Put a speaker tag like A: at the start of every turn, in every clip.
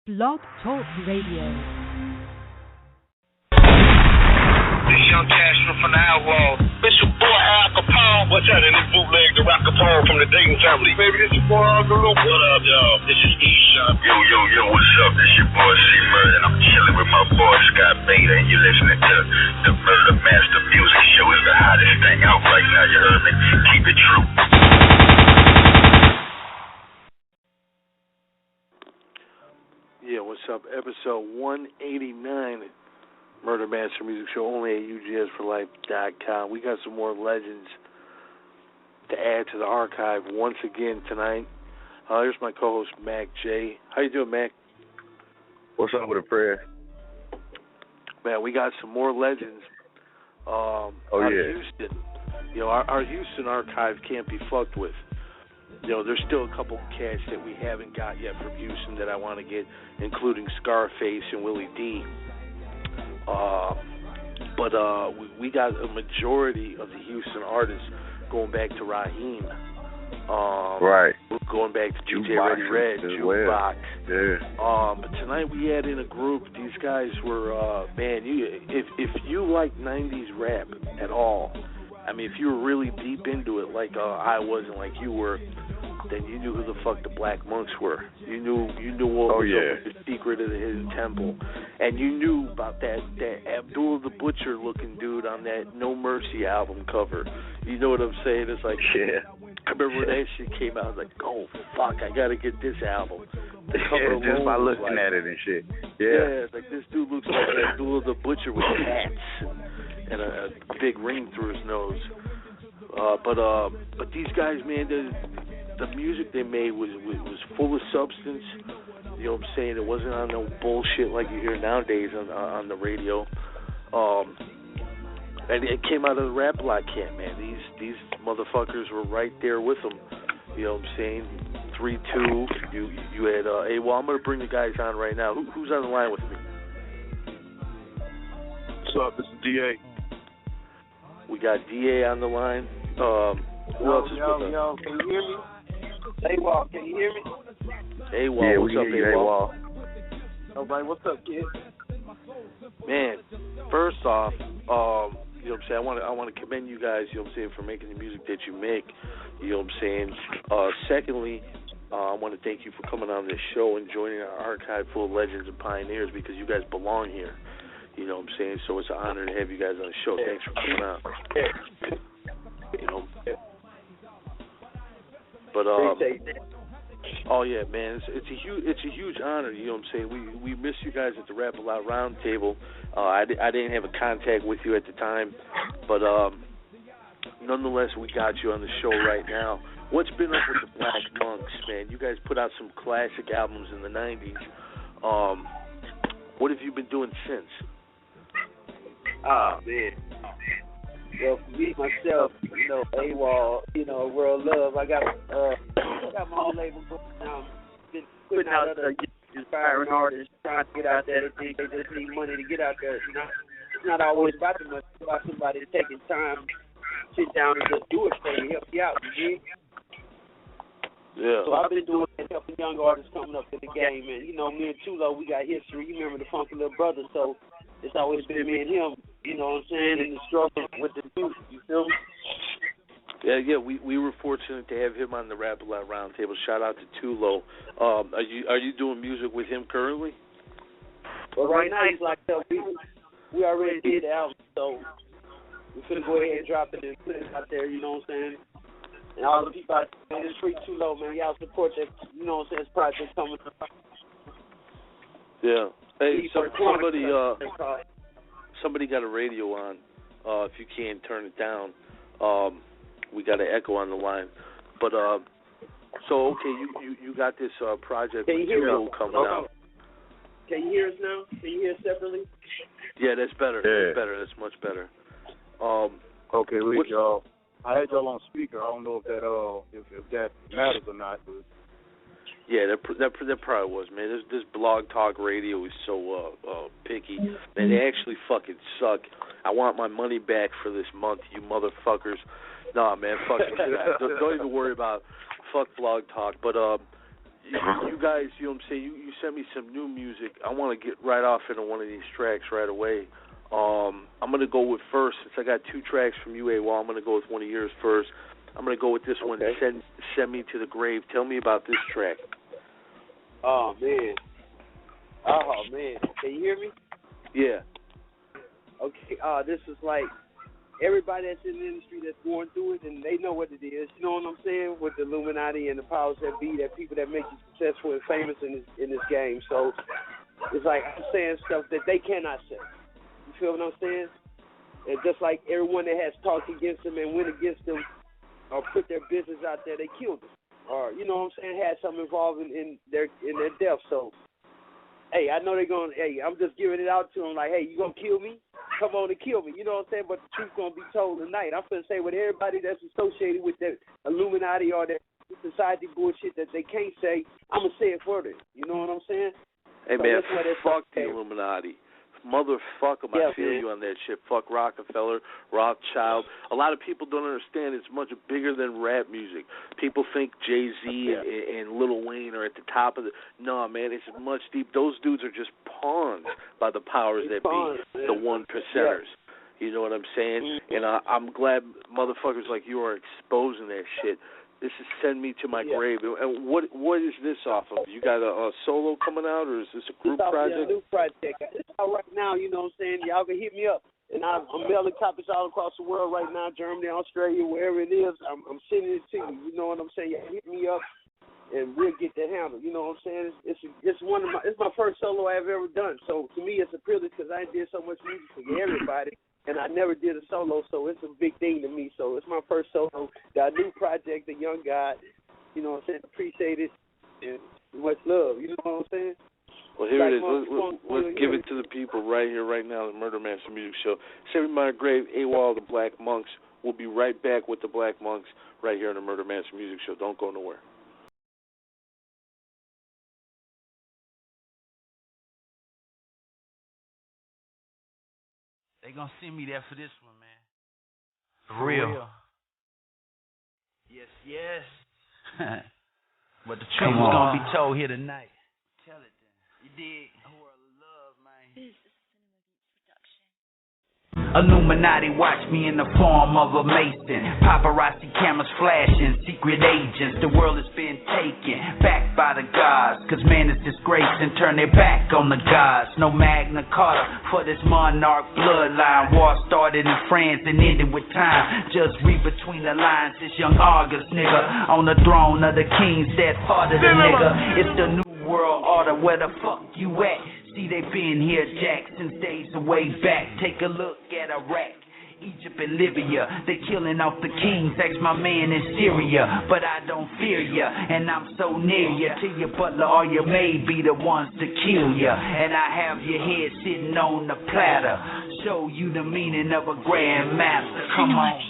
A: Blog Talk Radio.
B: This young Castro from the Outlaw. It's your boy Al Capone. What's that? And this bootleg the Rock Capone from the Dayton family. Baby, this your boy Uncle Luke. What up, y'all? This is E-Shop. Yo, what's up? This your boy C-Murder, and I'm chilling with my boy Scott Beta, and you're listening to the Murder Master Music Show. Is the hottest thing out right now, you heard me? Keep it true.
C: Yeah, what's up? Episode 189, Murder Master Music Show, only at UGSforlife.com. We got some more legends to add to the archive once again tonight. Here's my co-host, Mac J. How you doing, Mac?
D: What's up with a prayer?
C: Man, we got some more legends out of Houston. You know, our Houston archive can't be fucked with. You know, there's still a couple cats that we haven't got yet from Houston that I want to get, including Scarface and Willie D. But we got a majority of the Houston artists going back to Raheem.
D: Right.
C: Going back to DJ Ready Red, Jukebox.
D: Yeah.
C: But tonight we had in a group. These guys were, if you like 90s rap at all, I mean, if you were really deep into it like I was and like you were, then you knew who the fuck the Black Monks were. You knew what was up with the Secret of the Hidden Temple. And you knew about that Abdul the Butcher looking dude on that No Mercy album cover. You know what I'm saying? It's like, I remember when that shit came out, I was like, oh, fuck, I got to get this album. The cover
D: just by looking
C: like,
D: at it and shit.
C: Yeah, it's like this dude looks like Abdul the Butcher with hats and a big ring through his nose. But these guys, man, the music they made was full of substance. You know what I'm saying? It wasn't on no bullshit like you hear nowadays on the radio. And it came out of the Rapalot camp, man. These motherfuckers were right there with them. You know what I'm saying? 3-2. You had well, I'm gonna bring the guys on right now. Who's on the line with me?
E: What's up? This is DA.
C: We got DA on the line. Who else is with us?
F: Yo, can you hear me? AWOL, can you hear me?
C: AWOL,
D: yeah,
C: what's up, AWOL?
F: Nobody, what's up, kid?
C: Man, first off, you know what I'm saying, I want to commend you guys, you know what I'm saying, for making the music that you make, you know what I'm saying. Secondly, I want to thank you for coming on this show and joining our archive full of legends and pioneers, because you guys belong here, you know what I'm saying. So it's an honor to have you guys on the show. Thanks for coming on. You know. But oh yeah, man, it's a huge honor. You know what I'm saying? We miss you guys at the Rapalot Round Table. I didn't have a contact with you at the time, but nonetheless, we got you on the show right now. What's been up with the Black Monks, man? You guys put out some classic albums in the '90s. What have you been doing since?
F: Oh man. Well, for me myself, you know, AWOL, you know, World Love. I got my own label going now. Been putting out other inspiring artists, trying to get out there. They just need money to get out there. You know, it's not always about the money. It's about somebody taking time, sit down and just do it for you, help you out. You know?
C: Yeah.
F: So I've been doing that, helping young artists coming up in the game. And you know, me and Chulo, we got history. You remember the Funky Little Brother, so it's always been me and him. You know what I'm saying? In the struggle with the youth, you feel me?
C: Yeah. We were fortunate to have him on the Rapalot Roundtable. Shout out to Tulo. Are you doing music with him currently?
F: Well, right now he's like, we already did the album, so we're finna go ahead and drop it and put it out there. You know what I'm saying? And all the people out there, man, it's free Tulo, man. Y'all support that. You know what I'm saying? This project coming up.
C: Yeah. Hey, somebody got a radio on. If you can't turn it down, we got an echo on the line. But so okay, you got this project with Tulo coming out.
F: Can you hear us now? Can you hear us separately?
C: Yeah, that's better.
D: Yeah.
C: That's better. That's much better.
E: Okay, look, y'all. I had y'all on speaker. I don't know if that matters or not. But
C: yeah, that probably was, man. This blog talk radio is so picky. Man, they actually fucking suck. I want my money back for this month, you motherfuckers. Nah, man, fuck you guys. Don't even worry about fuck blog talk. But you guys, you know what I'm saying, you sent me some new music. I want to get right off into one of these tracks right away. I'm going to go with first, since I got 2 tracks from you, AWOL, I'm going to go with one of yours first. I'm going to go with this one, Send Me to the Grave. Tell me about this track.
F: Oh, man. Can you hear me?
C: Yeah.
F: Okay, this is like everybody that's in the industry that's going through it, and they know what it is. You know what I'm saying? With the Illuminati and the powers that be, that people that make you successful and famous in this game. So it's like I'm saying stuff that they cannot say. You feel what I'm saying? And just like everyone that has talked against them and went against them or put their business out there, they killed them. Or, you know what I'm saying, had something involved in their death. So, hey, I know they're going, I'm just giving it out to them like, hey, you going to kill me? Come on and kill me. You know what I'm saying? But the truth's going to be told tonight. I'm going to say with everybody that's associated with that Illuminati or that society bullshit that they can't say, I'm going to say it for them. You know what I'm saying?
C: Hey, so man, fuck the Illuminati. Motherfucker, I feel you on that shit. Fuck Rockefeller, Rothschild. A lot of people don't understand it's much bigger than rap music. People think Jay-Z and Lil Wayne are at the top of the... No, man, it's much deep. Those dudes are just pawns by the powers that be, the 1%ers. You know what I'm saying? And I'm glad motherfuckers like you are exposing that shit. This is Send Me to My Grave. And what is this off of? You got a solo coming out, or is this a group project?
F: It's a new project. It's out right now, you know what I'm saying? Y'all can hit me up. And I'm mailing copies all across the world right now, Germany, Australia, wherever it is. I'm sending it to you. You know what I'm saying? Y'all hit me up, and we'll get that handled. You know what I'm saying? It's my first solo I've ever done. So to me, it's a privilege because I did so much music for everybody. And I never did a solo, so it's a big thing to me. So it's my first solo. Got a new project, The Young God. You know what I'm saying? Appreciate it. And much love. You know what I'm saying?
C: Well, here it is. Let's give it to the people right here, right now, the Murder Master Music Show. Send Me to My Grave, AWOL, the Black Monks. We'll be right back with the Black Monks right here on the Murder Master Music Show. Don't go nowhere.
G: They gonna send me there for this one, man. For real. Yes. But the truth is gonna be told here tonight. Tell it then. You dig? A world of love, man. Illuminati watch me in the form of a mason. Paparazzi cameras flashing, secret agents. The world has been taken back by the gods. Cause man is disgraced and turn their back on the gods. No Magna Carta for this monarch bloodline. War started in France and ended with time. Just read between the lines, this young August nigga on the throne of the kings that fought the nigga. It's the new world order, where the fuck you at? See, they been here, Jack, since days way back. Take a look at Iraq, Egypt and Libya. They killing off the kings, ex my man in Syria. But I don't fear ya, and I'm so near ya. To your butler or your maid be the ones to kill ya. And I have your head sitting on the platter. Show you the meaning of a grand master. Come on.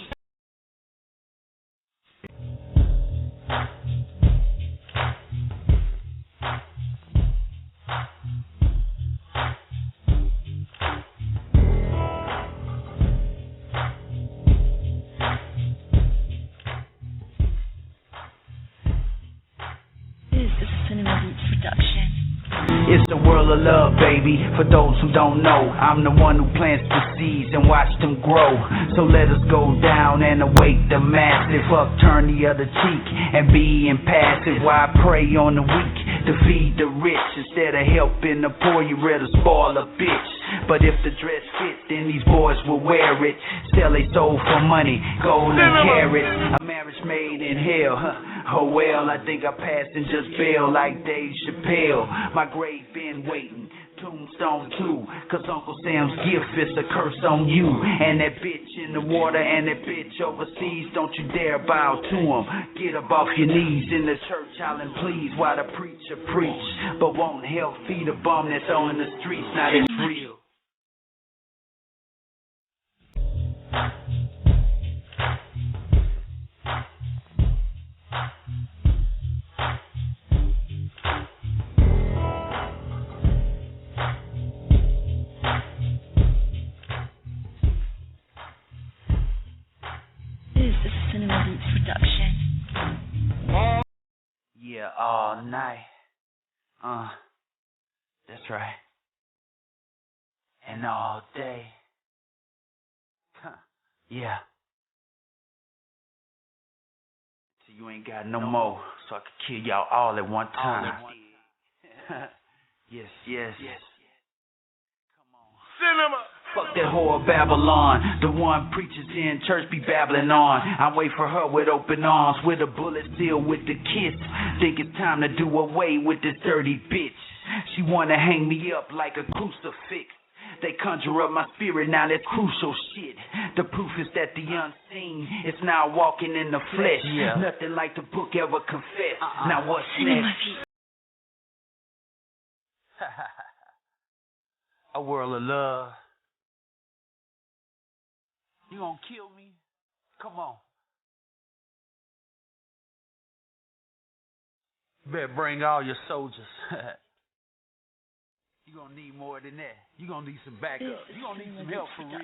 G: It's the world of love, baby. For those who don't know, I'm the one who plants the seeds and watch them grow. So let us go down and awake the massive. Upturn the other cheek and be impassive. While I pray on the weak to feed the rich. Instead of helping the poor, you rather spoil a bitch. But if the dress fits, then these boys will wear it. Sell they soul for money, gold and carrots. A marriage made in hell, Oh well, I think I passed and just fell like Dave Chappelle. My grave been waiting, tombstone too. Cause Uncle Sam's gift is a curse on you. And that bitch in the water and that bitch overseas, don't you dare bow to him. Get up off your knees in the church island, please, while the preacher preach. But won't help feed a bum that's on the streets, now that's real. Yeah. all night. That's right. And all day. Yeah. So you ain't got no more, so I could kill y'all all at one time. Yes. Come on.
B: Cinema.
G: Fuck that whore Babylon, the one preachers in church be babbling on. I wait for her with open arms, with a bullet still with the kiss. Think it's time to do away with this dirty bitch. She wanna hang me up like a crucifix. They conjure up my spirit, now that's crucial shit. The proof is that the unseen is now walking in the flesh. Yeah. Nothing like the book ever confessed. Now what's next? A world of love. You gonna kill me? Come on. Better bring all your soldiers. You gonna need more than that. You gonna need some backup. You gonna need some help for real.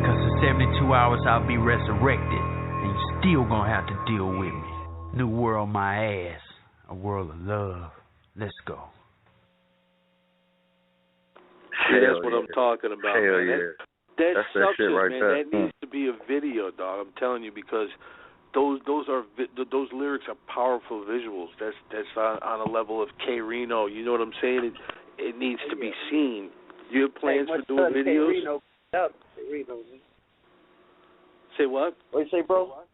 G: Cause in 72 hours I'll be resurrected, and you still gonna have to deal with me. New world, my ass. A world of love. Let's go.
C: See, that's what I'm talking about.
D: Hell
C: man.
D: yeah.
C: That's
D: that shit right
C: man.
D: there.
C: That needs to be a video, dog. I'm telling you, because those lyrics are powerful visuals. That's on a level of K Reno. You know what I'm saying? It needs to be seen. You have plans for doing videos? Say what?
F: What you say, bro?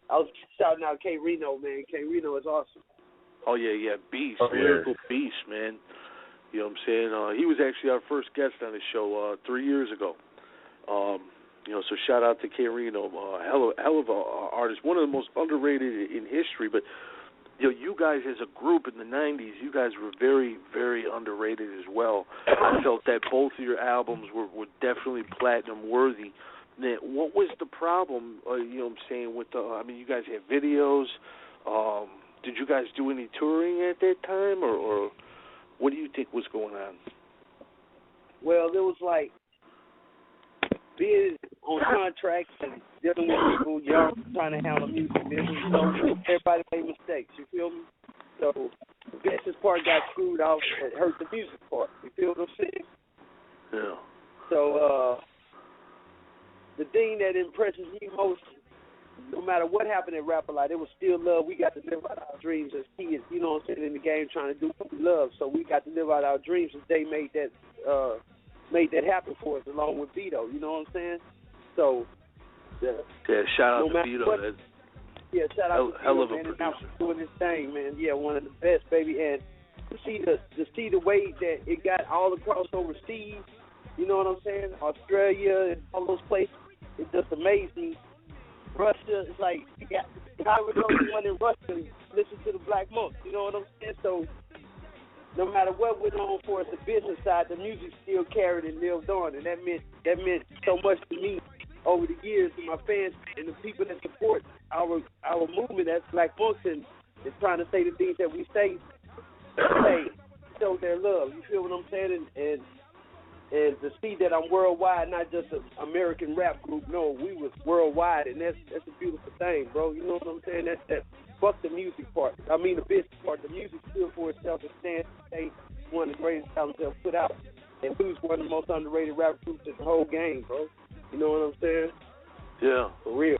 F: I was shouting out K Reno, man. K Reno is awesome.
C: Oh yeah, beast,
D: lyrical
C: beast, man. You know what I'm saying? He was actually our first guest on the show 3 years ago. So shout out to K Reno, hell of a artist, one of the most underrated in history. But you guys as a group in the '90s, you guys were very, very underrated as well. I felt that both of your albums were definitely platinum worthy. Now, what was the problem? You know what I'm saying? With you guys had videos. Did you guys do any touring at that time, or what do you think was going on?
F: Well, it was like being on contracts and dealing with people young, trying to handle music business. Everybody made mistakes. You feel me? So the business part got screwed off and hurt the music part. You feel what I'm saying?
C: Yeah.
F: So the thing that impresses me most, no matter what happened at Rapalot, it was still love. We got to live out our dreams as kids, you know what I'm saying, in the game, trying to do what we love. So we got to live out our dreams, and they made that happen for us along with Vito, you know what I'm saying? So,
C: shout out to Vito.
F: Shout out to
C: hell
F: Vito,
C: of a
F: man,
C: producer.
F: doing his thing, man. Yeah, one of the best, baby. And to see the way that it got all across overseas, you know what I'm saying? Australia and all those places, it just amazed me. Russia, it's like, how would one in Russia listen to the Black Monks, you know what I'm saying? So, no matter what we're known for as the business side, the music still carried and lived on, and that meant so much to me over the years, to my fans and the people that support our movement as Black Monks and trying to say the things that we say, show their love. You feel what I'm saying? And to see that I'm worldwide, not just an American rap group. No, we was worldwide, and that's a beautiful thing, bro. You know what I'm saying? That fuck the music part. I mean the business part. The music stood for itself and stands. They one of the greatest talents ever put out, and we was one of the most underrated rap groups in the whole game, bro. You know what I'm saying?
C: Yeah,
F: for real.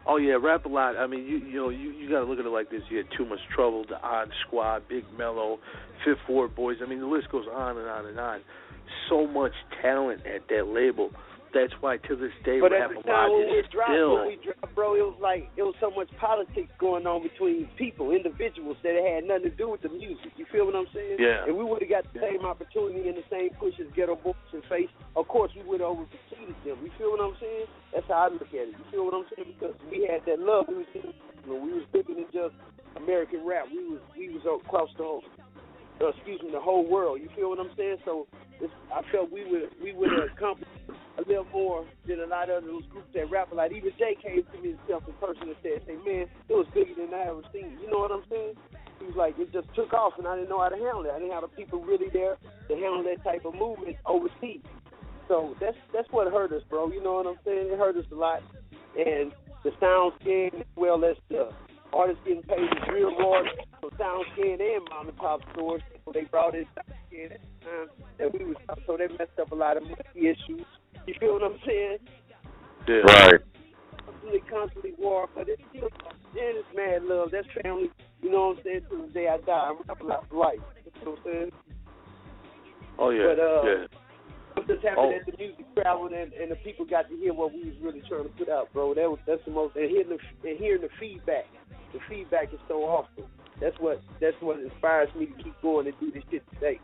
C: Oh yeah, Rapalot. I mean, you got to look at it like this. You had Too Much Trouble, The Odd Squad, Big Mello, Fifth Ward Boys. I mean, the list goes on and on and on. So much talent at that label. That's why to this day,
F: but at the time when we dropped, bro, it was so much politics going on between people, individuals, that it had nothing to do with the music. You feel what I'm saying?
C: Yeah.
F: And we would have got the same opportunity and the same push as Ghetto Boys and Face. Of course, we would have overproceeded them. You feel what I'm saying? That's how I look at it. You feel what I'm saying? Because we had that love. We was bigger than just American rap. We was across the whole world. You feel what I'm saying? So I felt we would have accomplished a little more than a lot of those groups that rap a lot. Even Jay came to me himself in person and said, "Hey man, it was bigger than I ever seen." You know what I'm saying? He was like, it just took off, and I didn't know how to handle it. I didn't have the people really there to handle that type of movement overseas. So that's what hurt us, bro. You know what I'm saying? It hurt us a lot, and the sound skin as well as the artists getting paid as real royalties. So SoundScan and mom and pop stores, so they brought in SoundScan at the time that we was up, so they messed up a lot of money issues. You feel what I'm saying?
D: Yeah. Right.
F: Constantly war, but it's still, man, it's mad love. That's family. You know what I'm saying? To the day I die, I'm Rapalot for life. You know what I'm saying?
C: Oh yeah.
F: But
C: yeah.
F: I'm just happy that the music traveled and the people got to hear what we was really trying to put out, bro. That's the most. And hearing the feedback. The feedback is so awesome. That's what inspires me to keep going and do this shit today.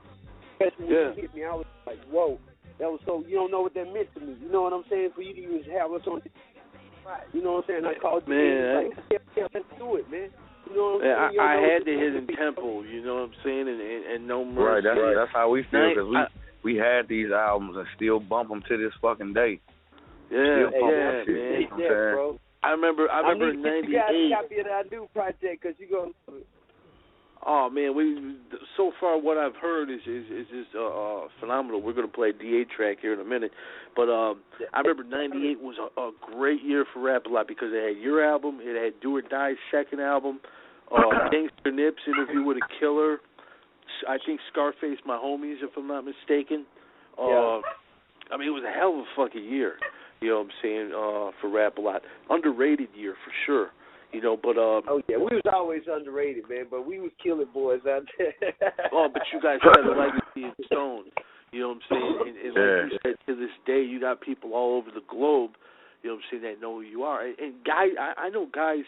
F: Especially when you hit me, I was like, whoa. That was so. You don't know what that meant to me. You know what I'm saying? For you to even have us on. You know what I'm saying? I called you in, like, let's do it, man. You know what I'm saying?
C: I had the hidden temple, you know what I'm saying, and no mercy.
D: Right, that's how we feel, because we had these albums and still bump them to this fucking day.
C: Yeah,
F: man. Bro.
C: I remember in '98.
F: You got a copy of that new project, because you're going to.
C: Oh man, so far what I've heard is just phenomenal. We're gonna play a DA track here in a minute, but I remember '98 was a great year for Rapalot because it had your album, it had Do or Die's second album, Gangster Nip's Interview with a Killer, I think Scarface, My Homies, if I'm not mistaken. I mean, it was a hell of a fucking year. You know what I'm saying? For Rapalot, underrated year for sure. You know, but
F: oh yeah, we was always underrated, man. But we was killing boys out there.
C: But you guys had a legacy in stone. You know what I'm saying? And like you said, to this day, you got people all over the globe. You know what I'm saying, that know who you are. And guys, I know guys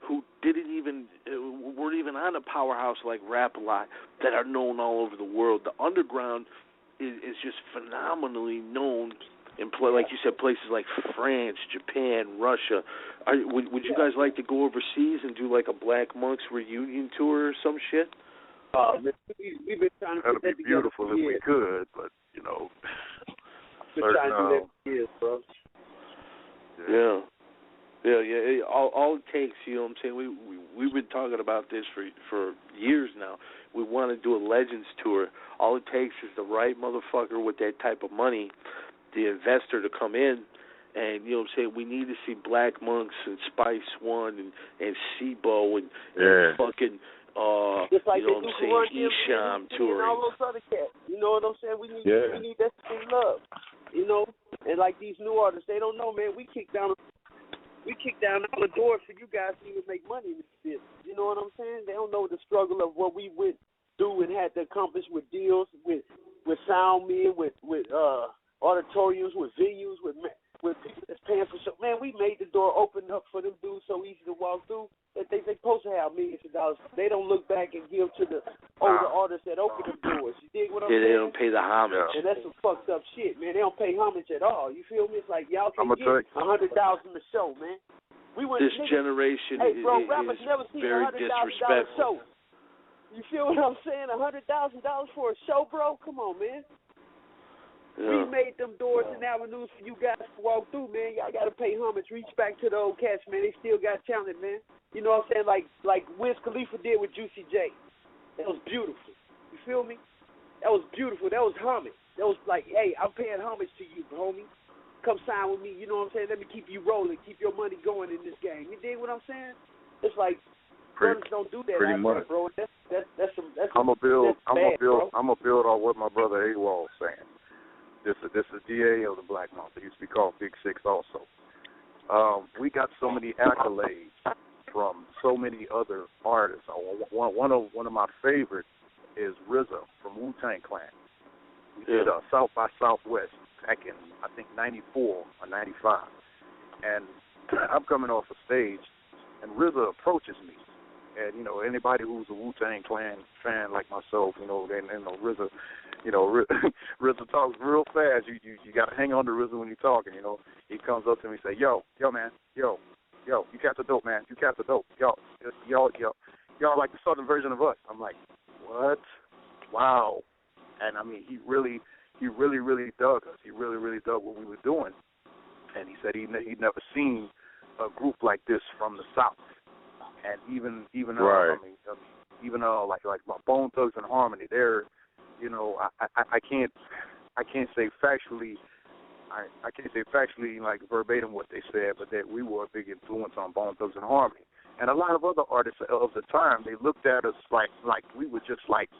C: who weren't even on a powerhouse like Rapalot that are known all over the world. The underground is just phenomenally known. In like you said, places like France, Japan, Russia. Would you guys like to go overseas and do like a Black Monks reunion tour or some shit?
F: We've been trying to put that together.
E: That'd be beautiful if we could, but you know.
F: We've been trying to do that for years, bro.
C: Yeah. All it takes, you know what I'm saying? We've been talking about this for years now. We want to do a Legends tour. All it takes is the right motherfucker with that type of money, the investor, to come in, and you know what I'm saying, we need to see Black Monks and Spice One and SIBO and fucking
F: just like
C: you know what I'm saying, Esham touring.
F: And all those other cats. You know what I'm saying? We need that same love. You know? And like these new artists, they don't know, man, we kick down all the doors for you guys to even make money in this business. You know what I'm saying? They don't know the struggle of what we went through and had to accomplish with deals, with sound men, with auditoriums, with venues, with people that's paying for show. Man, we made the door open up for them dudes so easy to walk through that they supposed to have millions of dollars. They don't look back and give to the older artists that open them doors. You dig what I'm saying?
C: They don't pay the homage.
F: And that's some fucked up shit, man. They don't pay homage at all. You feel me? It's like y'all can get $100,000 a show, man.
C: This generation is very disrespectful.
F: You feel what I'm saying? $100,000 for a show, bro? Come on, man. Yeah. We made them doors and avenues for you guys to walk through, man. Y'all got to pay homage. Reach back to the old cats, man. They still got talent, man. You know what I'm saying? Like Wiz Khalifa did with Juicy J. That was beautiful. You feel me? That was beautiful. That was homage. That was like, hey, I'm paying homage to you, homie. Come sign with me. You know what I'm saying? Let me keep you rolling. Keep your money going in this game. You dig what I'm saying? It's like brothers don't do that out there, bro. That's I'm gonna build
E: on what my brother AWOL is saying. This is DA of the Black Monks. It used to be called Big Six also. We got so many accolades from so many other artists. One of my favorites is RZA from Wu-Tang Clan. We did South by Southwest back in, I think, 94 or 95. And I'm coming off the stage, and RZA approaches me. And, you know, anybody who's a Wu-Tang Clan fan like myself, you know, RZA, RZA talks real fast. You got to hang on to RZA when you're talking, you know. He comes up to me and say, yo, man, yo, you cat the dope, man. You cat the dope. Y'all like the southern version of us. I'm like, what? Wow. And, I mean, he really dug us. He really dug what we were doing. And he said he'd never seen a group like this from the South. And even like my Bone Thugs and Harmony, they're, you know, I can't say factually, like verbatim what they said, but that we were a big influence on Bone Thugs and Harmony. And a lot of other artists of the time, they looked at us like we were just like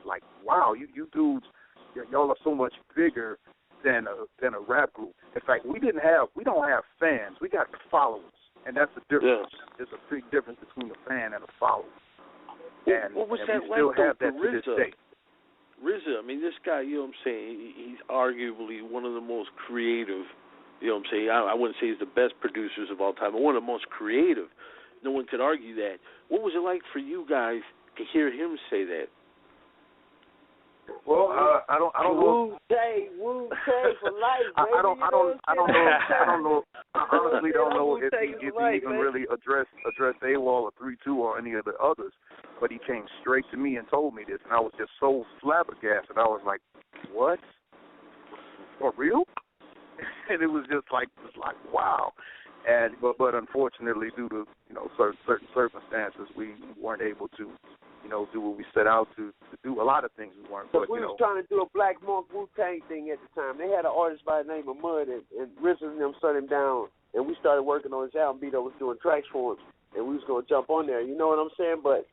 E: wow, you dudes, y'all are so much bigger than a rap group. In fact, we don't have fans. We got followers, and that's the difference.
C: Yes.
E: There's a big difference between a fan and a follower. And,
C: what was
E: and
C: that
E: we still
C: like,
E: have
C: though,
E: that to this day.
C: RZA, I mean, this guy, you know what I'm saying, he's arguably one of the most creative, you know what I'm saying, I wouldn't say he's the best producers of all time, but one of the most creative. No one could argue that. What was it like for you guys to hear him say that?
E: Well, I don't know.
F: Wu-Tang for life, baby.
E: I don't know. I honestly don't know if he even really addressed AWOL or 3-2 or any of the others. But he came straight to me and told me this, and I was just so flabbergasted. I was like, "What? For real?" And it was just like wow. And but unfortunately, due to certain circumstances, we weren't able to do what we set out to do. A lot of things we weren't. But
F: we was trying to do a Black Monk Wu-Tang thing at the time. They had an artist by the name of Mud, and RZA and them shut him down, and we started working on his album. Beto was doing tracks for him, and we was going to jump on there. You know what I'm saying? But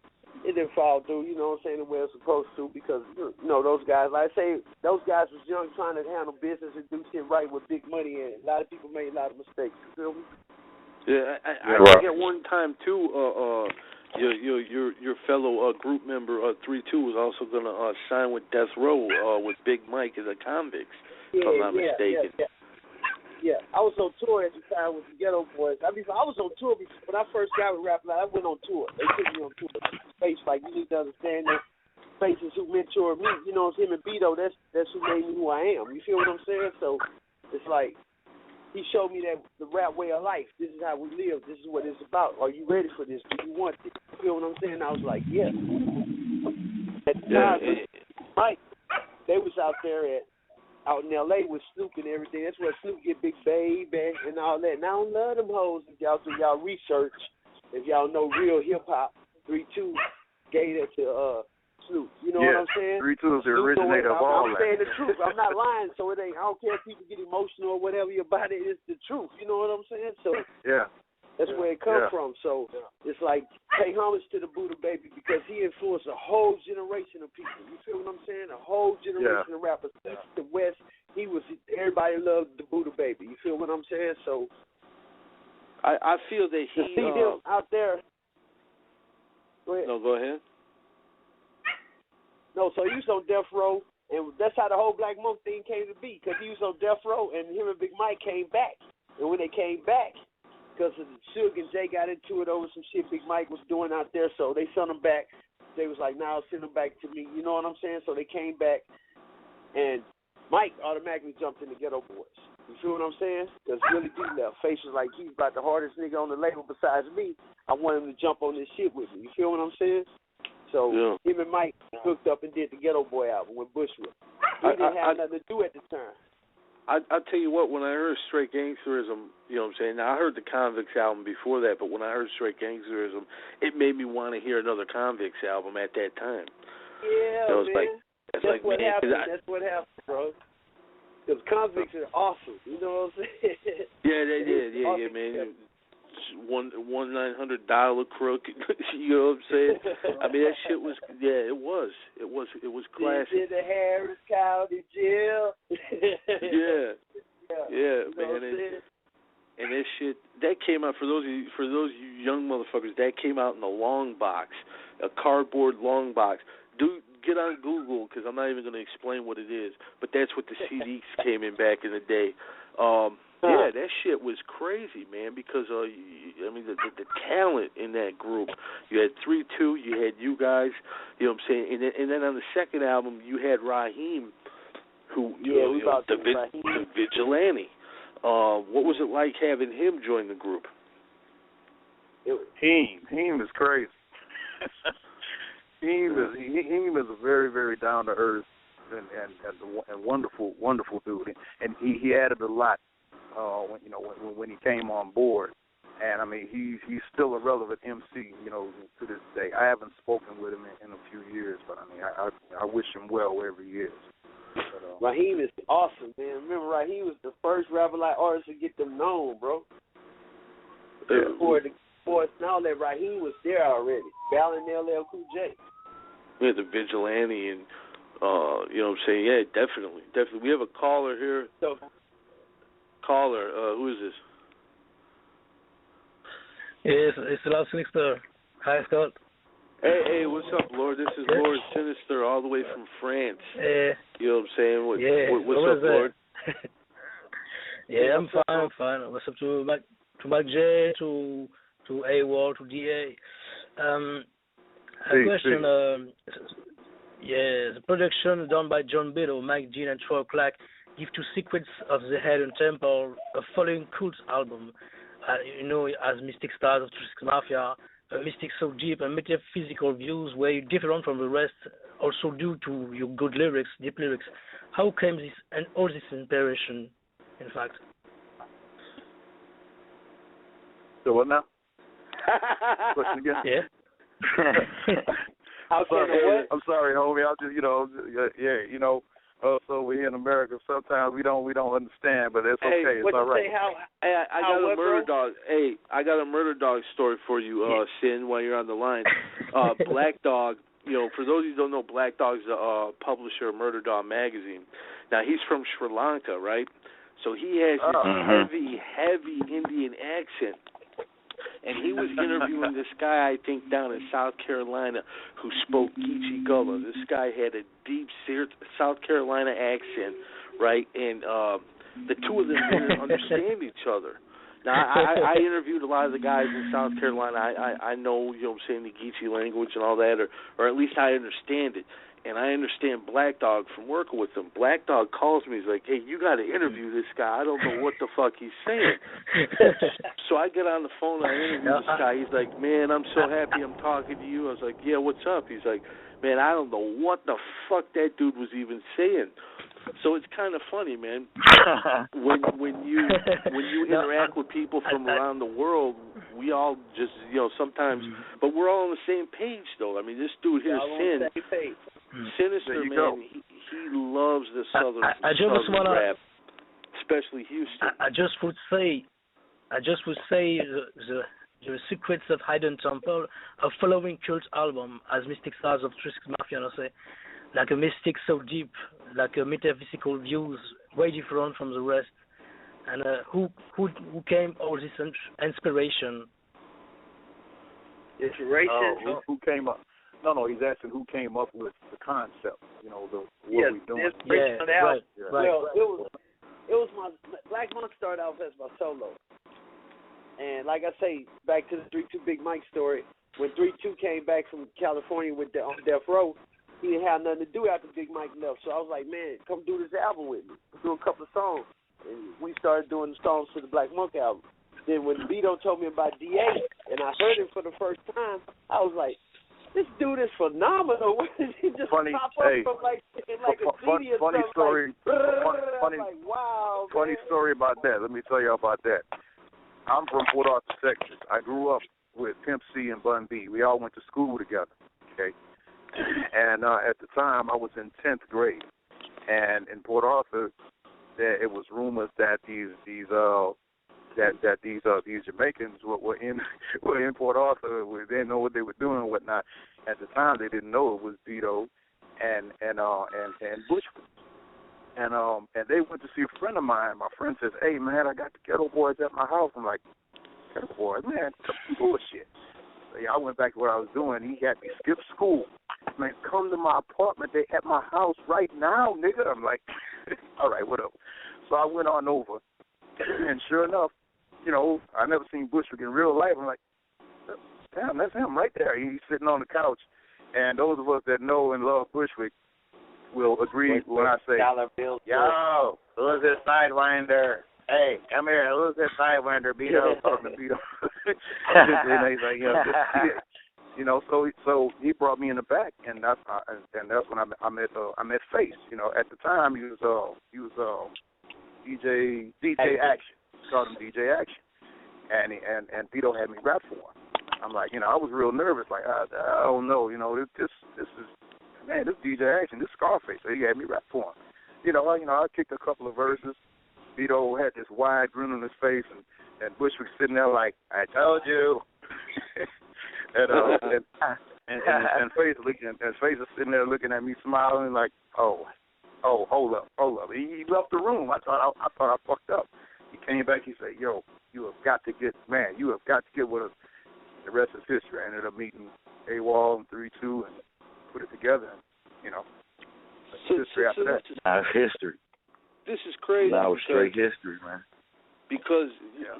F: it didn't fall through, you know what I'm saying, the way it was supposed to, because, those guys, like I say, those guys was young trying to handle business and do shit right with big money, and a lot of people made a lot of mistakes. You feel me?
C: Yeah, I forget one time, too, your fellow group member 3-2 was also going to sign with Death Row with Big Mike as a convict, if I'm not mistaken.
F: Yeah, I was on tour at the time with the Ghetto Boys. I was on tour when I first got with Rapalot. I went on tour. They took me on tour. Space, like, you need to understand that Space is who mentored me. You know, it's him and Beto. That's who made me who I am. You feel what I'm saying? So it's like he showed me that the rap way of life. This is how we live. This is what it's about. Are you ready for this? Do you want it? You feel what I'm saying? I was like, yeah. At the time, Mike, they was out in L.A. with Snoop and everything. That's where Snoop get Big Baby and all that. And I don't love them hoes. If y'all do y'all research, if y'all know real hip-hop, 3-2 gave that to Snoop. You know what I'm saying?
E: 3-2 is the originator of all
F: that. I'm saying the truth. I'm not lying, so it ain't. I don't care if people get emotional or whatever about it. It's the truth. You know what I'm saying? So that's where it comes from. So it's like, pay homage to the Buddha Baby because he influenced a whole generation of people. You feel what I'm saying? A whole generation of rappers, east to west. Everybody loved the Buddha Baby. You feel what I'm saying? So
C: I feel that he
F: see him out there. Go ahead.
C: No, go ahead.
F: No, so he was on Death Row, and that's how the whole Black Monk thing came to be, because he was on Death Row, and him and Big Mike came back. And when they came back, because Suge and Jay got into it over some shit Big Mike was doing out there, so they sent him back. They was like, "Now send him back to me." You know what I'm saying? So they came back, and Mike automatically jumped in the Ghetto Boys. You feel what I'm saying? Because Willie D left. Face was like, he's about the hardest nigga on the label besides me. I want him to jump on this shit with me. You feel what I'm saying? So him and Mike hooked up and did the Ghetto Boy album with Bushwick. He didn't have nothing to do at the time.
C: I'll tell you what, when I heard Straight Gangsterism, you know what I'm saying? Now, I heard the Convicts album before that, but when I heard Straight Gangsterism, it made me want to hear another Convicts album at that time.
F: Yeah,
C: so
F: man. That's what happened. That's what happened, bro. Because Convicts are awesome. You know what I'm saying?
C: Yeah, they did. Yeah, man. $1-900 crook. You know what I'm saying? I mean, that shit was. Yeah, it was. It was classic.
F: Did the Harris County Jail?
C: yeah, man. And that shit that came out for those of you young motherfuckers. That came out in a long box, a cardboard long box. Get on Google because I'm not even going to explain what it is. But that's what the CDs came in back in the day. Yeah, that shit was crazy, man, because, I mean, the talent in that group. You had 3-2, you had you guys, you know what I'm saying? And then on the second album, you had Raheem, who, the vigilante. What was it like having him join the group?
E: Heem is crazy. Heem is a very, very down-to-earth and wonderful, wonderful dude. And he added a lot. When he came on board, and I mean he's still a relevant MC, to this day. I haven't spoken with him in a few years, but I mean I wish him well wherever he is. But,
F: Raheem is awesome, man. Remember, Raheem was the first Rapalot artist to get them known, bro. Before Force and all that, Raheem was there already. Ballin, LL Cool J.
C: Yeah, the Vigilante and, you know what I'm saying? Yeah, definitely. We have a caller here.
F: So,
C: caller, who is this?
H: Yes, it's Lord Sinister. Hi, Scott.
C: Hey, what's up, Lord? This is Lord Sinister, all the way from France. You know what I'm saying? What's up, Lord?
H: Yeah, I'm fine. What's up to Mac J, to AWOL, to DA? A question. The production done by John Biddle, Mike Dean, and Troy Clark give two Secrets of the Hidden Temple a following cult album. You know, as Mystic Stars of Twisted Mafia, Mystic So Deep, and metaphysical views where you differ from the rest, also due to your good lyrics, deep lyrics. How came this and all this inspiration, in fact?
E: So what now? Question again?
H: Yeah.
E: I'm sorry, homie. I'll just, so we're here in America. Sometimes we don't understand, but it's okay. It's all right.
C: I got a murder dog. Hey, I got a murder dog story for you, Sin, while you're on the line. Black Dog. You know, for those of you who don't know, Black Dog's a publisher of Murder Dog magazine. Now he's from Sri Lanka, right? So he has this heavy Indian accent. And he was interviewing this guy, I think, down in South Carolina who spoke Geechee Gullah. This guy had a deep South Carolina accent, right? And the two of them didn't understand each other. Now, I interviewed a lot of the guys in South Carolina. I know, you know what I'm saying, the Geechee language and all that, or at least I understand it. And I understand Black Dog from working with him. Black Dog calls me. He's like, hey, you got to interview this guy. I don't know what the fuck he's saying. So I get on the phone. I interview this guy. He's like, man, I'm so happy I'm talking to you. I was like, yeah, what's up? He's like, man, I don't know what the fuck that dude was even saying. So it's kind of funny, man. When you interact with people from around the world, we all just, you know, sometimes, but we're all on the same page, though. I mean, this dude here, Sin, Sinister, man, he loves the southern rap, especially Houston.
H: I just would say the Secrets of Hidden Temple, a following cult album as Mystic Stars of Twisted Mafia, I say, like a mystic so deep, like a metaphysical views, way different from the rest. And who came all this inspiration?
E: Who came up? No, he's asking who came up with the concept. You know, what we're doing.
H: Right.
F: Well, it was my Black Monk started out as my solo, and like I say, back to the 3-2 Big Mike story. When 3-2 came back from California with on Death Row, he didn't have nothing to do after Big Mike left. So I was like, man, come do this album with me. Do a couple of songs, and we started doing the songs for the Black Monk album. Then when Vito told me about DA, and I heard it for the first time, I was like, this dude is phenomenal. He just
E: funny,
F: pop up from like a CD or
E: funny story.
F: Like, wow,
E: funny story about that. Let me tell you about that. I'm from Port Arthur, Texas. I grew up with Pimp C and Bun B. We all went to school together. Okay, and at the time I was in 10th grade, and in Port Arthur, it was rumors that these Jamaicans were in Port Arthur. They didn't know what they were doing and whatnot. At the time, they didn't know it was Vito and Bushwick. And they went to see a friend of mine. My friend says, "Hey man, I got the Ghetto Boys at my house." I'm like, "Ghetto Boys, man, some bullshit." So, I went back to what I was doing. He had me skip school. Man, come to my apartment. They at my house right now, nigga. I'm like, all right, whatever. So I went on over, and sure enough, you know, I never seen Bushwick in real life. I'm like, damn, that's him right there. He's sitting on the couch. And those of us that know and love Bushwick will agree when I say, yo, who's this Sidewinder? Hey, come here. Who's this Sidewinder? Vito, talking to Vito. And he's like, you know, so he brought me in the back, and that's when I met Face. You know, at the time he was DJ Action. Called him DJ Action, and Vito had me rap for him. I'm like, you know, I was real nervous. Like, I don't know, you know, this is, man, this DJ Action, this Scarface. So he had me rap for him. You know, I kicked a couple of verses. Vito had this wide grin on his face, and Bushwick sitting there like, I told you. and Face is sitting there looking at me, smiling like, oh, hold up. He left the room. I thought I fucked up. He came back. He said, "Yo, you have got to get with us." The rest is history. I ended up meeting AWOL and 3-2 and put it together. And, history after that.
D: Now it's history.
C: This is crazy.
D: Now it's straight history, man.
C: Because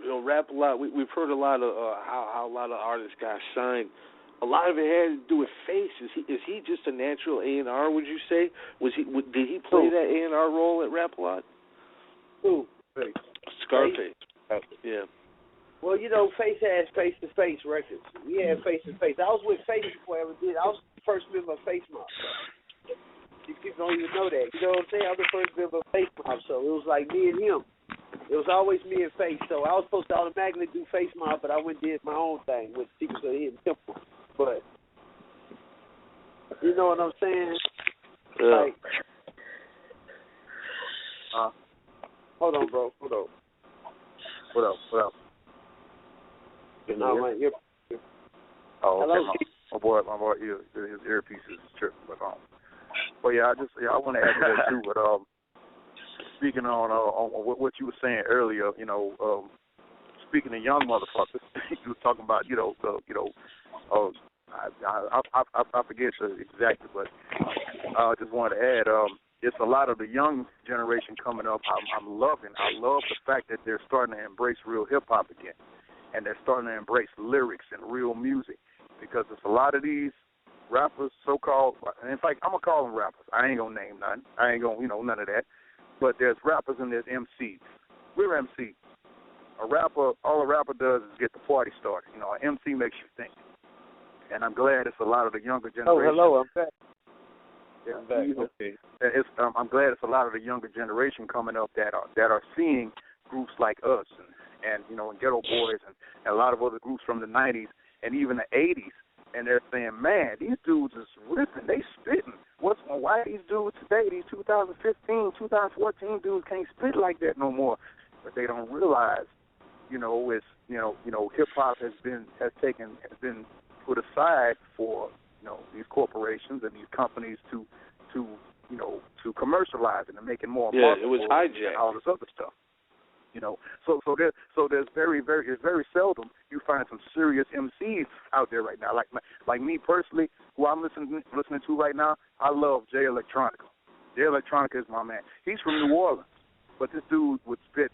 C: Rapalot, we've heard a lot of how a lot of artists got signed. A lot of it had to do with Face. Is he just a natural A&R? Would you say? Did he play that A&R role at Rapalot?
F: Who?
C: Scarface. Yeah.
F: Well, Face has Face-to-Face records. We had Face-to-Face. I was with Face before I ever did. I was the first member of Face Mob. These people don't even know that. You know what I'm saying? I was the first member of Face Mob, so it was like me and him. It was always me and Face. So I was supposed to automatically do Face Mob, but I went and did my own thing with Secrets of the Hidden Temple. But you know what I'm saying?
C: Yeah.
F: Like, hold on, bro. Hold on.
E: What up?
F: No, man,
E: oh,
F: hello?
E: Okay. My boy, his earpiece is tripping. But yeah, I want to add to that too. But speaking on what you were saying earlier, speaking of young motherfuckers, you were talking about, I forget exactly, but I just wanted to add, it's a lot of the young generation coming up. I love the fact that they're starting to embrace real hip hop again, and they're starting to embrace lyrics and real music, because it's a lot of these rappers, so-called. In fact, I'm gonna call them rappers. I ain't gonna name none. I ain't gonna, none of that. But there's rappers and there's MCs. We're MCs. All a rapper does is get the party started. An MC makes you think. And I'm glad it's a lot of the younger generation.
F: Oh, hello, I'm back.
E: Yeah,
F: I'm back.
E: Okay. I'm glad it's a lot of the younger generation coming up that are seeing groups like us and Ghetto Boys and a lot of other groups from the 90s and even the 80s, and they're saying, man, these dudes is ripping, they spitting. Why these dudes today, these 2015, 2014 dudes can't spit like that no more? But they don't realize, it's hip hop has been put aside for these corporations and these companies to commercialize it and make it more
C: marketable. Yeah, it was hijacked.
E: And all this other stuff. So there's it's very seldom you find some serious MCs out there right now. Like me personally, who I'm listening to right now, I love Jay Electronica. Jay Electronica is my man. He's from New Orleans, but this dude would spit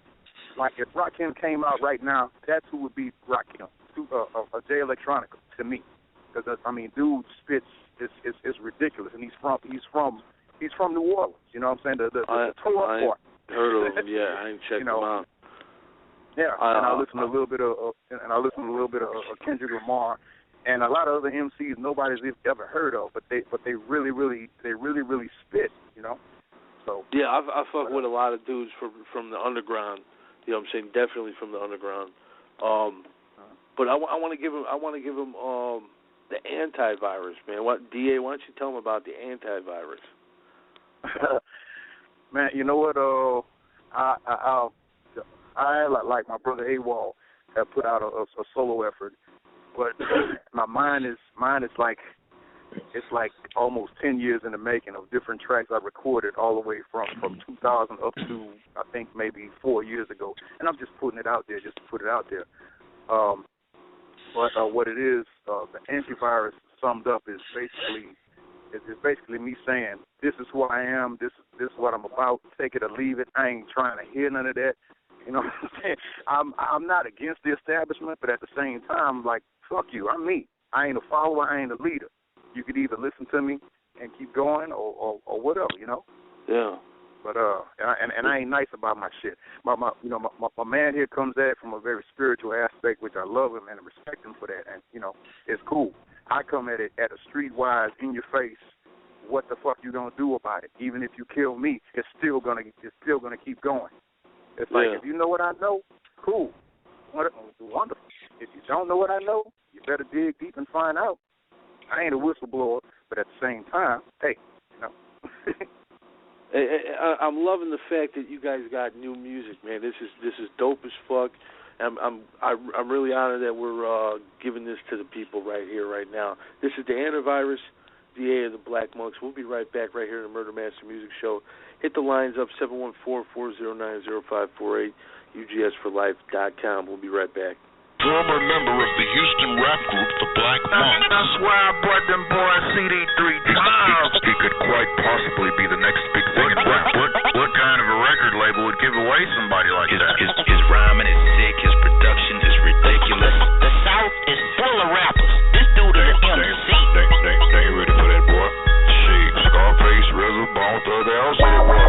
E: like if Rakim came out right now, that's who would be Rakim, Jay Electronica to me. Because dude spits is ridiculous, and he's from New Orleans. You know what I'm saying? The tour part.
C: Heard of him? Yeah, I ain't checked him out.
E: Yeah, and I listen to a little bit of Kendrick Lamar, and a lot of other MCs nobody's ever heard of, but they really spit. So
C: yeah, I fuck with a lot of dudes from the underground. You know what I'm saying? Definitely from the underground. But I want to give him the antivirus, man. DA? Why don't you tell him about the antivirus?
E: Man, you know what? I like my brother AWOL have put out a solo effort, but mine is like it's like almost 10 years in the making of different tracks I recorded all the way from 2000 up to I think maybe 4 years ago, and I'm just putting it out there just to put it out there. But what it is, the antivirus summed up is basically me saying, this is who I am, this is what I'm about, take it or leave it. I ain't trying to hear none of that. You know what I'm saying? I'm not against the establishment, but at the same time, like, fuck you, I'm me. I ain't a follower, I ain't a leader. You could either listen to me and keep going or whatever,
C: Yeah.
E: But and I ain't nice about my shit. My man here comes at it from a very spiritual aspect, which I love him and respect him for that, and it's cool. I come at it at a streetwise, in your face. What the fuck you gonna do about it? Even if you kill me, it's still gonna keep going. It's like if you know what I know, cool, wonderful. If you don't know what I know, you better dig deep and find out. I ain't a whistleblower, but at the same time, hey,
C: I'm loving the fact that you guys got new music, man. This is dope as fuck. I'm really honored that we're giving this to the people right here, right now. This is the Antivirus, DA of the Black Monks. We'll be right back right here in the Murder Master Music Show. Hit the lines up, 714-409-0548, UGSforlife.com. We'll be right back.
B: Former member of the Houston rap group, the Black Monks. That's why I brought them boys CD 3 times. He could quite possibly be the next big thing in rap. What kind of a record label would give away somebody like that?
I: His rhyming is sick, his production is ridiculous. The South is full of rappers. This dude is an MC.
B: They ain't ready for that, boy. Shit, Scarface, RZA, Bone Thug, they all say it, boy.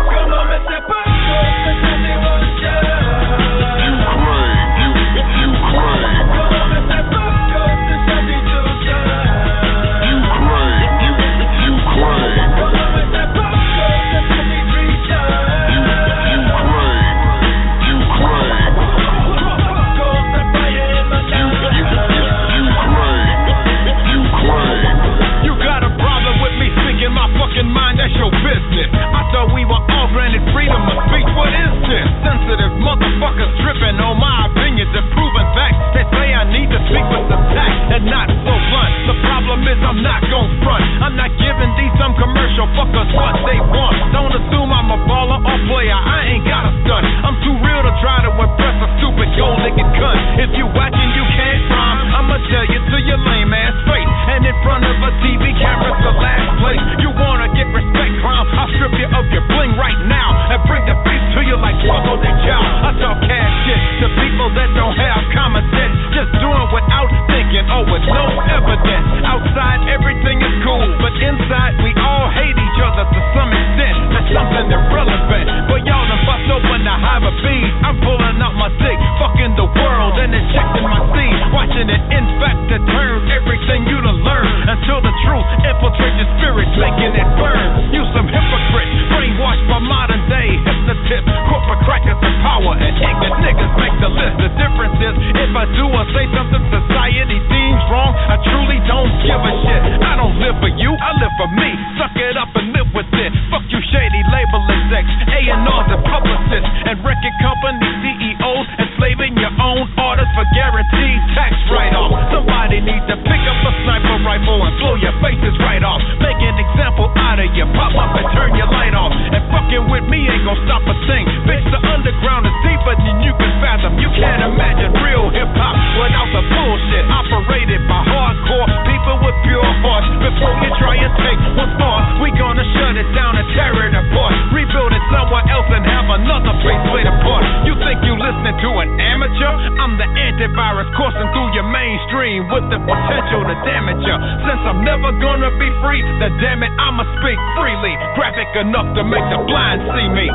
J: Mind, that's your business. I thought we were all granted freedom of speech. What is this? Sensitive motherfuckers tripping on my opinions and proving facts. They say I need to speak with the tact and not so blunt. The problem is I'm not gon' front. I'm not giving these some commercial fuckers what they want. Don't assume I'm a baller or player. I ain't got a stunt. I'm too real to try to impress a stupid gold-legged cunt. If you watching, you can't rhyme. I'ma tell you to your lame ass face. And in front of a TV camera's the last place you wanna get respect, clown. I'll strip you of your bling right now and bring the beat to you like Swallow the Chow. I talk cash shit to people that don't have common sense, just doing without thinking or with no evidence. Outside everything is cool, but inside we all hate each other to some extent. That's something irrelevant. But y'all done bust open the hive of bees. I'm pulling out my dick, fucking the world and injecting my seed, watching it in fact to turn everything you done learn until the truth infiltrates your spirit, making it burn. You some hypocrites, brainwashed by modern day hypnotists, corporate crackers in power, and ignorant niggas make the list. The difference is, if I do or say something society deems wrong, I truly don't give a shit. I don't live for you, I live for me. Suck it up and live with it. Fuck you shady label execs, A&Rs and publicists, and record company CEOs, enslaving your own artists for guaranteed tax write-off. Somebody needs to pick up a sniper rifle and blow your faces right off. Make an example out of you, pop up and turn your light off. And fucking with me ain't gon' stop a thing. Bitch, the underground is deeper than you can fathom. You can't imagine real hip-hop without the bullshit operated by hardcore people with pure hearts. Before you try and take what's ours, we gonna shut it down and tear it apart. Rebuild it somewhere else and have another face played apart. You think you listening to an amateur? I'm the antivirus coursing through your mainstream with the potential to damage you. Since I'm never gonna be free, then damn it, I'ma speak freely. Graphic enough to make the blind see me.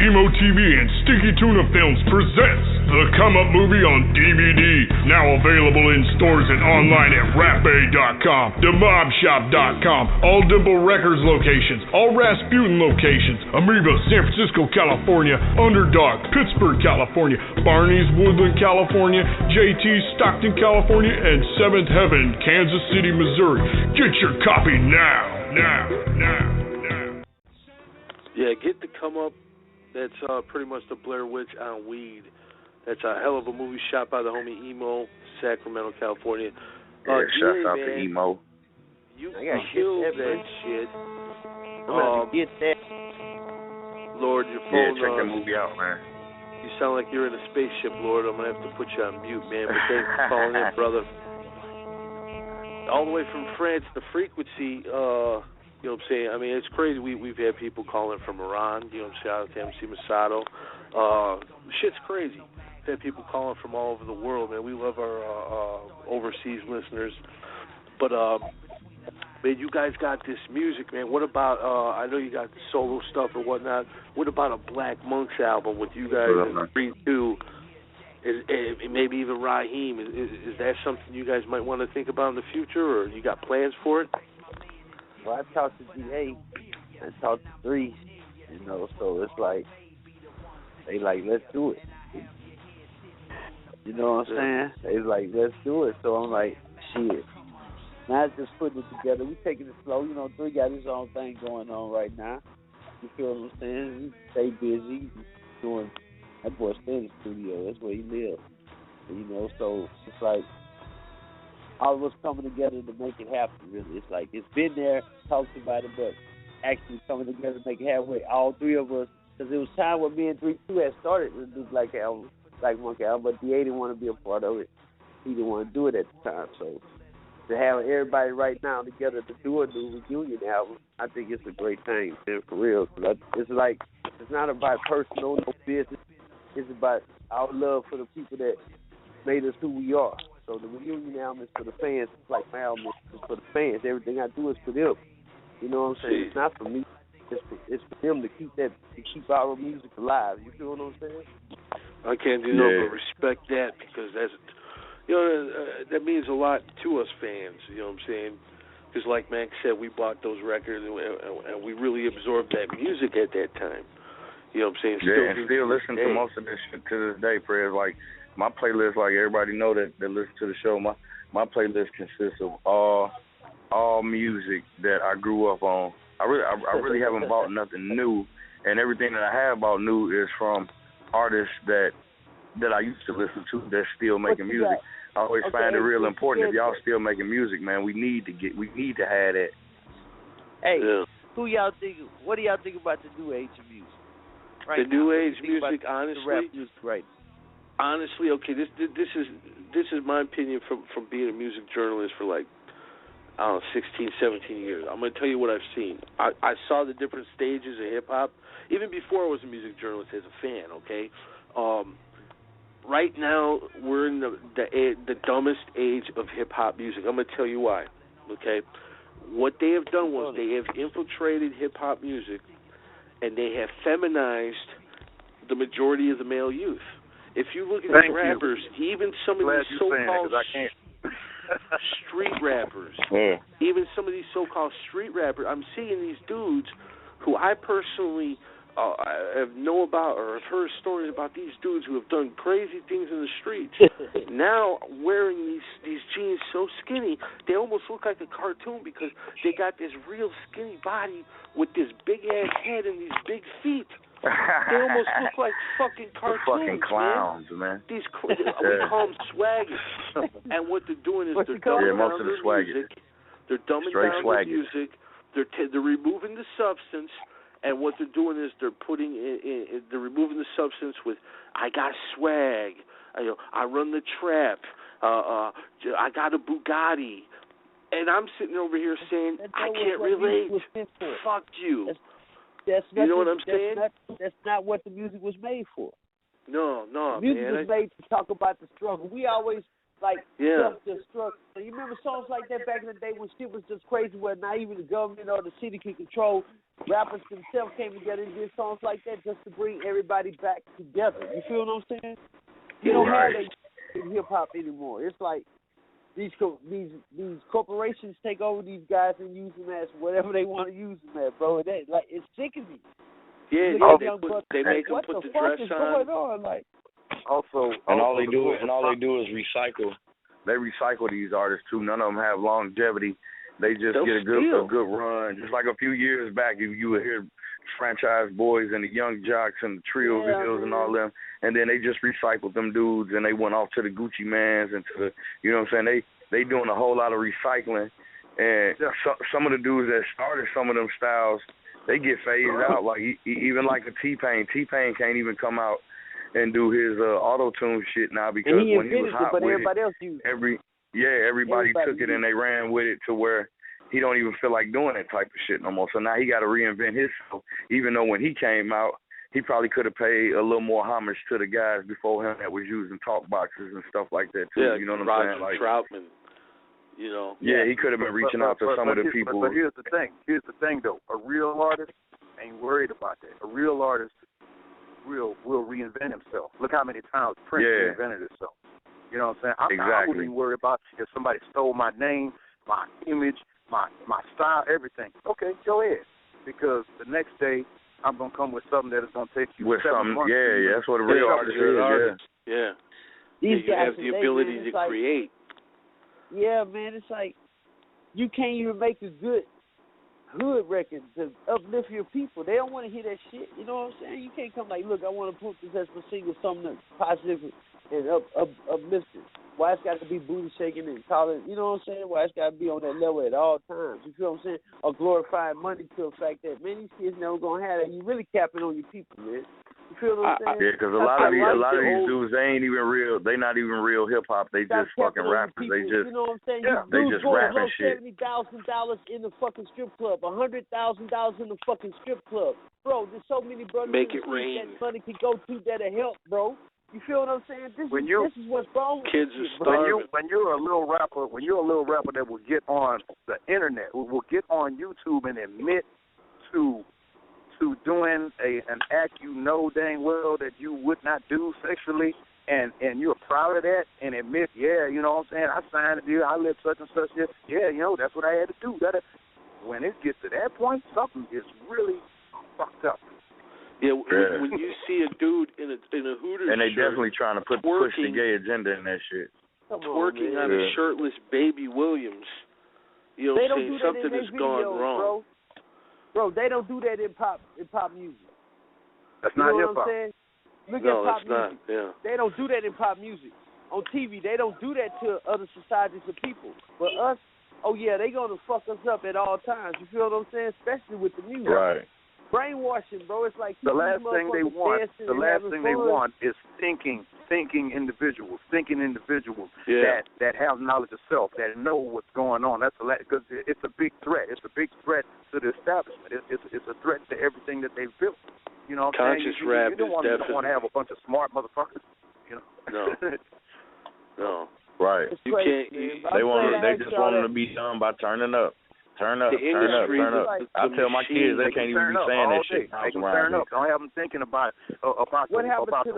K: Emo TV and Sticky Tuna Films presents The Come Up Movie on DVD. Now available in stores and online at rapbay.com, themobshop.com, all Dimple Records locations, all Rasputin locations, Amoeba, San Francisco, California, Underdog, Pittsburgh, California, Barney's, Woodland, California, JT, Stockton, California, and Seventh Heaven, Kansas City, Missouri. Get your copy now.
C: Yeah, get the Come Up. That's pretty much the Blair Witch on weed. That's a hell of a movie shot by the homie Emo, Sacramento, California.
D: Shout out to Emo.
C: You killed that shit.
F: Get that.
C: Lord, your phone.
D: Yeah, check that movie out, man.
C: You sound like you're in a spaceship, Lord. I'm going to have to put you on mute, man. But thanks for calling in, brother. All the way from France, the frequency. You know what I'm saying? I mean, it's crazy. We've had people calling from Iran. You know what I'm saying? Shout out to MC Masato. Shit's crazy. We've had people calling from all over the world, man. We love our overseas listeners. But, man, you guys got this music, man. What about, I know you got the solo stuff or whatnot. What about a Black Monks album with you guys and Free 2? Maybe even Raheem. Is that something you guys might want to think about in the future, or you got plans for it?
F: Well, I talked to DA, I talked to 3, you know, so it's like, they like, let's do it. You know what I'm saying? They like, let's do it. So I'm like, shit. Now just putting it together. We taking it slow. You know, 3 got his own thing going on right now. You feel what I'm saying? He stay busy. He's doing, that boy stay in the studio. That's where he lives. You know, so it's like, all of us coming together to make it happen, really. It's like, it's been there, talked about it, but actually coming together to make it happen with all 3 of us. Because it was time when me and 3-2 had started to do Black Monkey album, but DA didn't want to be a part of it. He didn't want to do it at the time. So to have everybody right now together to do a new reunion album, I think it's a great thing, man, for real. It's like, it's not about personal, no business. It's about our love for the people that made us who we are. So the reunion album is for the fans. It's like my album is for the fans. Everything I do is for them. You know what I'm saying? It's not for me. It's for them to keep our music alive. You feel what I'm saying?
C: I can't do nothing but respect that, because that's, you know, that means a lot to us fans. You know what I'm saying? Because like Max said, we bought those records and we really absorbed that music at that time. You know what I'm saying?
D: Still listen to most of this shit to this day, Fred. Like, my playlist, like everybody know that listen to the show, my playlist consists of all music that I grew up on. I really haven't bought nothing new, and everything that I have bought new is from artists that I used to listen to that's still making music. I always find it real important, if y'all still making music, man, we need to have that.
F: Hey, what do y'all think about the new age of music? Right
C: the new age music, honestly,
F: the rap music, right?
C: Honestly, okay, this is my opinion from being a music journalist for like, I don't know, 16, 17 years. I'm going to tell you what I've seen. I saw the different stages of hip-hop, even before I was a music journalist as a fan, okay? Right now, we're in the dumbest age of hip-hop music. I'm going to tell you why, okay? What they have done was they have infiltrated hip-hop music, and they have feminized the majority of the male youth. If you look at these rappers, even some of these so-called street rappers, even some of these so-called street rappers, I'm seeing these dudes who I personally know about or have heard stories about, these dudes who have done crazy things in the streets. Now wearing these jeans so skinny, they almost look like a cartoon, because they got this real skinny body with this big-ass head and these big feet. They almost look like fucking cartoons,
D: fucking clowns, man.
C: We call them swaggers. And what they're doing is they're dumbing down the music. They're dumbing down the music. They're removing the substance, and what they're doing is they're removing the substance with, I got swag. I run the trap. I got a Bugatti. And I'm sitting over here saying, I can't relate. Fuck you. You know what I'm saying?
F: That's not what the music was made for.
C: No,
F: music was made to talk about the struggle. We always stuff the struggle. So you remember songs like that back in the day when shit was just crazy, where not even the government or the city could control. Rappers themselves came together and did songs like that just to bring everybody back together. You feel what I'm saying? You don't have that in hip hop anymore. It's like these corporations take over these guys and use them as whatever they want to use them as, bro. It's sickening.
C: Yeah, they make them put the dress on. What the fuck is going on?
F: Like,
D: all they do is recycle. They recycle these artists too. None of them have longevity. They just get a good run. Just like a few years back, you would hear Franchise Boys and the Young Jocks and the Trio videos and all them, and then they just recycled them dudes and they went off to the Gucci Mans and to the, you know what I'm saying? They doing a whole lot of recycling, and some of the dudes that started some of them styles, they get phased out. Like even like a T-Pain. T-Pain can't even come out and do his auto-tune shit now, because when he was hot with it, everybody took it and they ran with it to where he don't even feel like doing that type of shit no more. So now he got to reinvent himself, even though when he came out, he probably could have paid a little more homage to the guys before him that was using talk boxes and stuff like that too.
C: Yeah,
D: you know what
C: Roger
D: I'm saying? Like
C: Troutman, you know.
D: Yeah, he could have been reaching out to some of the people.
E: But here's the thing. Here's the thing, though. A real artist ain't worried about that. A real artist will reinvent himself. Look how many times Prince reinvented himself. You know what I'm saying? I wouldn't even worry about if somebody stole my name, my image, my style, everything. Okay, go ahead. Because the next day, I'm going to come with something that is going to take you
D: with
E: 7 months.
D: Yeah, that's what a real artist is.
C: Yeah.
F: These
C: you
F: guys
C: have the ability to create.
F: Yeah, man, it's like you can't even make a good hood record to uplift your people. They don't want to hear that shit. You know what I'm saying? You can't come like, look, I want to put this as my single, something that's positive and uplifting. Why it's got to be booty shaking and calling, you know what I'm saying? Why it's got to be on that level at all times. You feel what I'm saying? Or glorifying money to the fact that, man, these kids never going to have that. You really capping on your people, man. You feel what I'm saying?
D: Yeah, because a lot of these dudes, they ain't even real. They not even real hip hop. They just fucking rappers. They just,
F: you know what I'm saying?
D: They just rapping shit.
F: $70,000 in the fucking strip club, $100,000 in the fucking strip club, bro. There's so many brothers
C: Make it rain.
F: that money can go to that'll help, bro. You feel what I'm saying? This is what's wrong with
C: kids
F: this
C: are
F: starving.
E: When you're a little rapper, that will get on the internet, will get on YouTube and admit to doing an act you know dang well that you would not do sexually, and you're proud of that, and admit, yeah, you know what I'm saying, I signed a deal, I lived such and such, yeah, you know, that's what I had to do. When it gets to that point, something is really fucked up.
C: Yeah, when you see a dude in a Hooters
D: and they
C: shirt
D: definitely trying to push the gay agenda in that shit.
C: Twerking on a shirtless Baby Williams, you know what I'm saying? Something has gone wrong.
F: Bro, they don't do that in pop music.
E: That's not hip hop.
F: Look at pop music.
C: Not, yeah.
F: They don't do that in pop music. On TV, they don't do that to other societies of people. But us, oh yeah, they gonna fuck us up at all times. You feel what I'm saying? Especially with the music.
D: Right.
F: Brainwashing, bro. It's like
E: the last thing they want is thinking individuals that have knowledge of self, that know what's going on. That's because it's a big threat. It's a big threat to the establishment. It's a threat to everything that they've built. You know what I'm saying?
C: Rap
E: you don't want to have a bunch of smart motherfuckers. You know.
C: No.
D: Right.
C: You can't.
D: They just want them to be done by turning up. Turn up. I tell my kids they can't even be saying that shit.
E: They can turn up. Don't have them thinking about the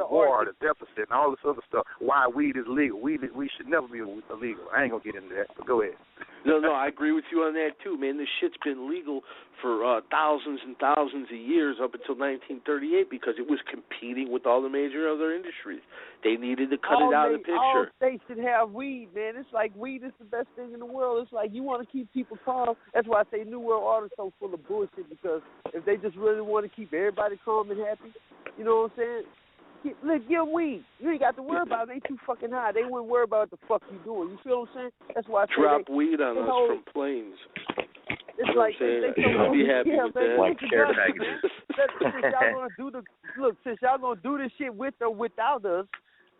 E: war, the deficit, and all this other stuff. Why weed is legal. We should never be illegal. I ain't gonna get into that. But go ahead.
C: No, I agree with you on that too, man. This shit's been legal for thousands and thousands of years up until 1938 because it was competing with all the major other industries. They needed to cut it out of the picture.
F: All states should have weed, man. It's like weed is the best thing in the world. It's like you want to keep people calm. That's why I say New World Order is so full of bullshit, because if they just really want to keep everybody calm and happy, you know what I'm saying? Look, give them weed. You ain't got to worry about it. They too fucking high. They wouldn't worry about what the fuck you doing. You feel what I'm saying? That's why I say
C: drop weed on us from planes.
F: It's like they
C: be happy with that.
D: Like care packages.
F: Since y'all gonna do this shit with or without us,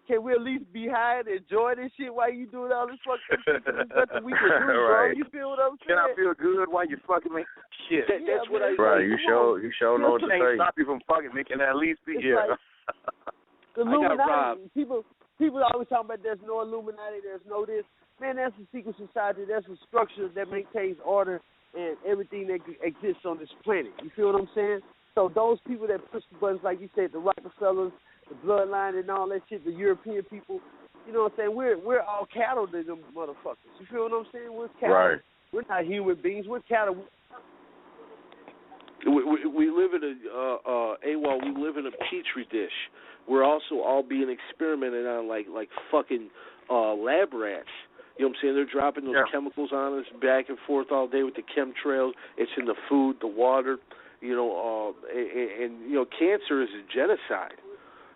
F: can we at least be high and enjoy this shit while you doing all this fucking shit? There's nothing we can do, bro.
D: Right.
F: You feel what I'm saying?
E: Can I feel good while you fucking me? Shit.
C: That's what I
D: Right, you sure know what to say.
E: Can't stop you from fucking me. Can I at least be here?
F: Like, the Illuminati. People always talking about there's no Illuminati, there's no this. Man, that's a secret society. That's a structure that maintains order and everything that exists on this planet. You feel what I'm saying? So those people that push the buttons, like you said, the Rockefellers, the bloodline and all that shit, the European people, you know what I'm saying? We're all cattle to them motherfuckers. You feel what I'm saying? We're cattle.
D: Right.
F: We're not human beings. We're cattle.
C: We live in we live in a petri dish. We're also all being experimented on like fucking lab rats. You know what I'm saying? They're dropping those chemicals on us back and forth all day with the chemtrails. It's in the food, the water, you know, and you know, cancer is a genocide.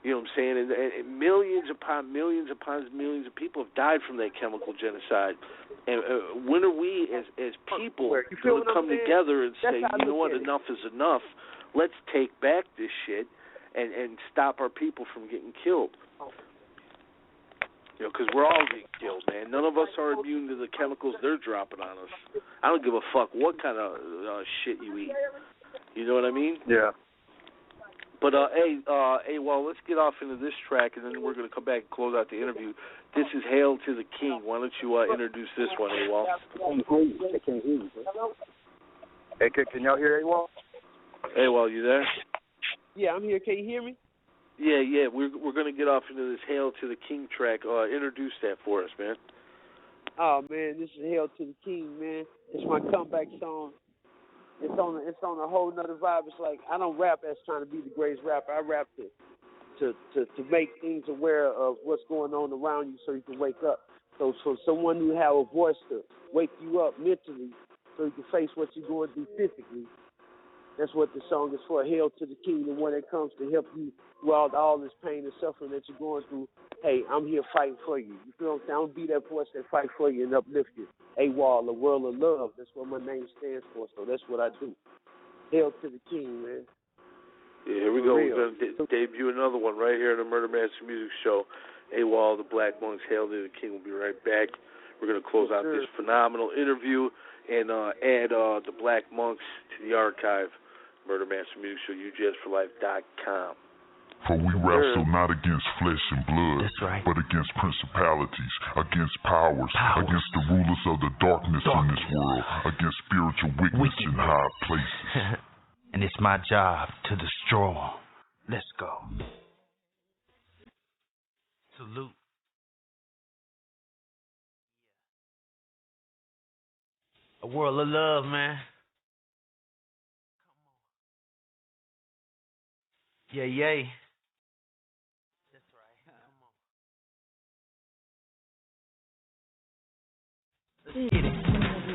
C: You know what I'm saying? And millions upon millions of people have died from that chemical genocide. And when are we, as people, going to come together and say, you know what, enough is enough. Let's take back this shit and stop our people from getting killed. Because we're all getting killed, man. None of us are immune to the chemicals they're dropping on us. I don't give a fuck what kind of shit you eat. You know what I mean?
E: Yeah.
C: But, well, let's get off into this track, and then we're going to come back and close out the interview. This is Hail to the King. Why don't you introduce this one, AWOL?
E: I can't hear you. Hey, can y'all hear AWOL?
C: AWOL, you there?
F: Yeah, I'm here. Can you hear me?
C: Yeah. We're going to get off into this Hail to the King track. Introduce that for us, man.
F: Oh man, this is Hail to the King, man. It's my comeback song. It's on a whole nother vibe. It's like I don't rap as trying to be the greatest rapper. I rap to make things aware of what's going on around you so you can wake up. So someone who have a voice to wake you up mentally so you can face what you're going through physically. That's what the song is for. Hail to the King, the one that comes to help you through all this pain and suffering that you're going through. Hey, I'm here fighting for you. You feel what I'm saying? I'm going to be that voice that fight for you and uplift you. AWOL, a world of love. That's what my name stands for, so that's what I do. Hail to the King, man.
C: Yeah, here we go. We're going to debut another one right here in the Murder Master Music Show. AWOL, the Black Monks, Hail to the King. We'll be right back. We're going to close out this phenomenal interview and add the Black Monks to the archive. Murder Master Music Show, UJSforLife.com.
L: For we wrestle not against flesh and blood, but against principalities, against powers, against the rulers of the darkness in this world, against spiritual wickedness in high places.
G: And it's my job to destroy. Let's go. Salute. A world of love, man. Yeah, yay. That's right. Come on. Let's get it.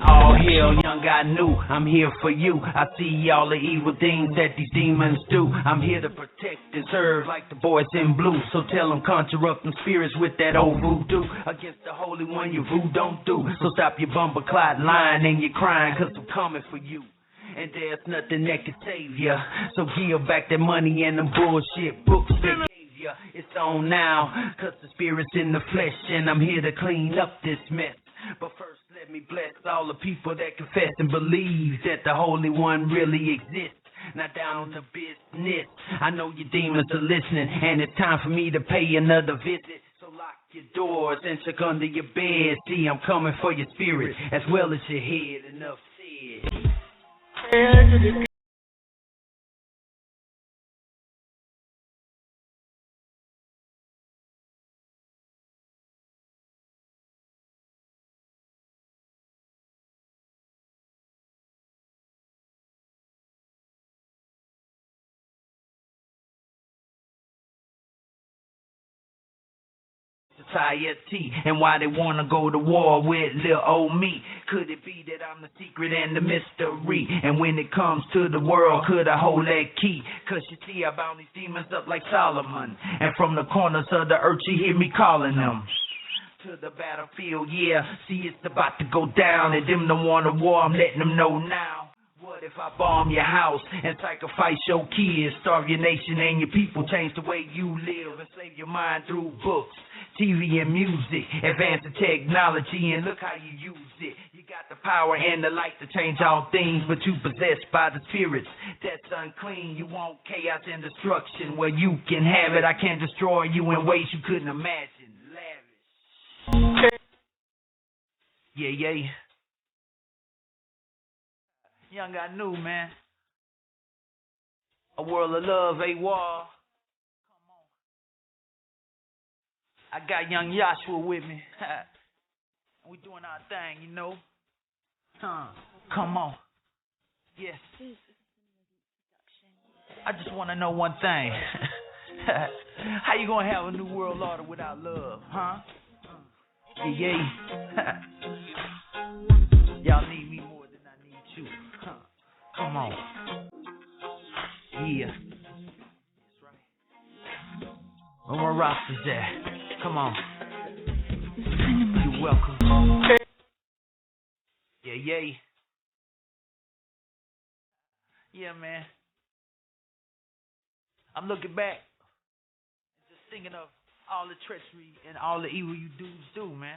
G: All hail, young God new. I'm here for you. I see all the evil things that these demons do. I'm here to protect and serve like the boys in blue. So tell them conjure up them spirits with that old voodoo. Against the Holy One, your voodoo don't do. So stop your bumper clot lying and your crying, cause I'm coming for you. And there's nothing that can save ya. So give back that money and them bullshit books they gave ya. It's on now, cause the spirit's in the flesh, and I'm here to clean up this mess. But first let me bless all the people that confess and believe that the Holy One really exists. Now down to business. I know your demons are listening, and it's time for me to pay another visit. So lock your doors and check under your bed. See, I'm coming for your spirit as well as your head. Enough said. Society and why they wanna go to war with little old me. Could it be that I'm the secret and the mystery? And when it comes to the world, could I hold that key? Cause you see, I bound these demons up like Solomon, and from the corners of the earth you hear me calling them to the battlefield. Yeah, see, it's about to go down, and them don't want a war, I'm letting them know now. What if I bomb your house and sacrifice your kids, starve your nation and your people, change the way you live, enslave your mind through books, TV and music, advance the technology, and look how you use it. You got the power and the light to change all things, but you possessed by the spirits that's unclean. You want chaos and destruction, well you can have it. I can destroy you in ways you couldn't imagine. Lavish. Yeah. Young I knew, man. A world of love, AWOL. I got young Joshua with me. We doing our thing, you know. Come on. Yes. I just want to know one thing. How you gonna have a new world order without love, huh? Yeah. Y'all need me more than I need you. Come on. Yeah. That's right. Where my rosters at? Come on. You're welcome. Yeah. Yeah, man. I'm looking back, just thinking of all the treachery and all the evil you dudes do, man.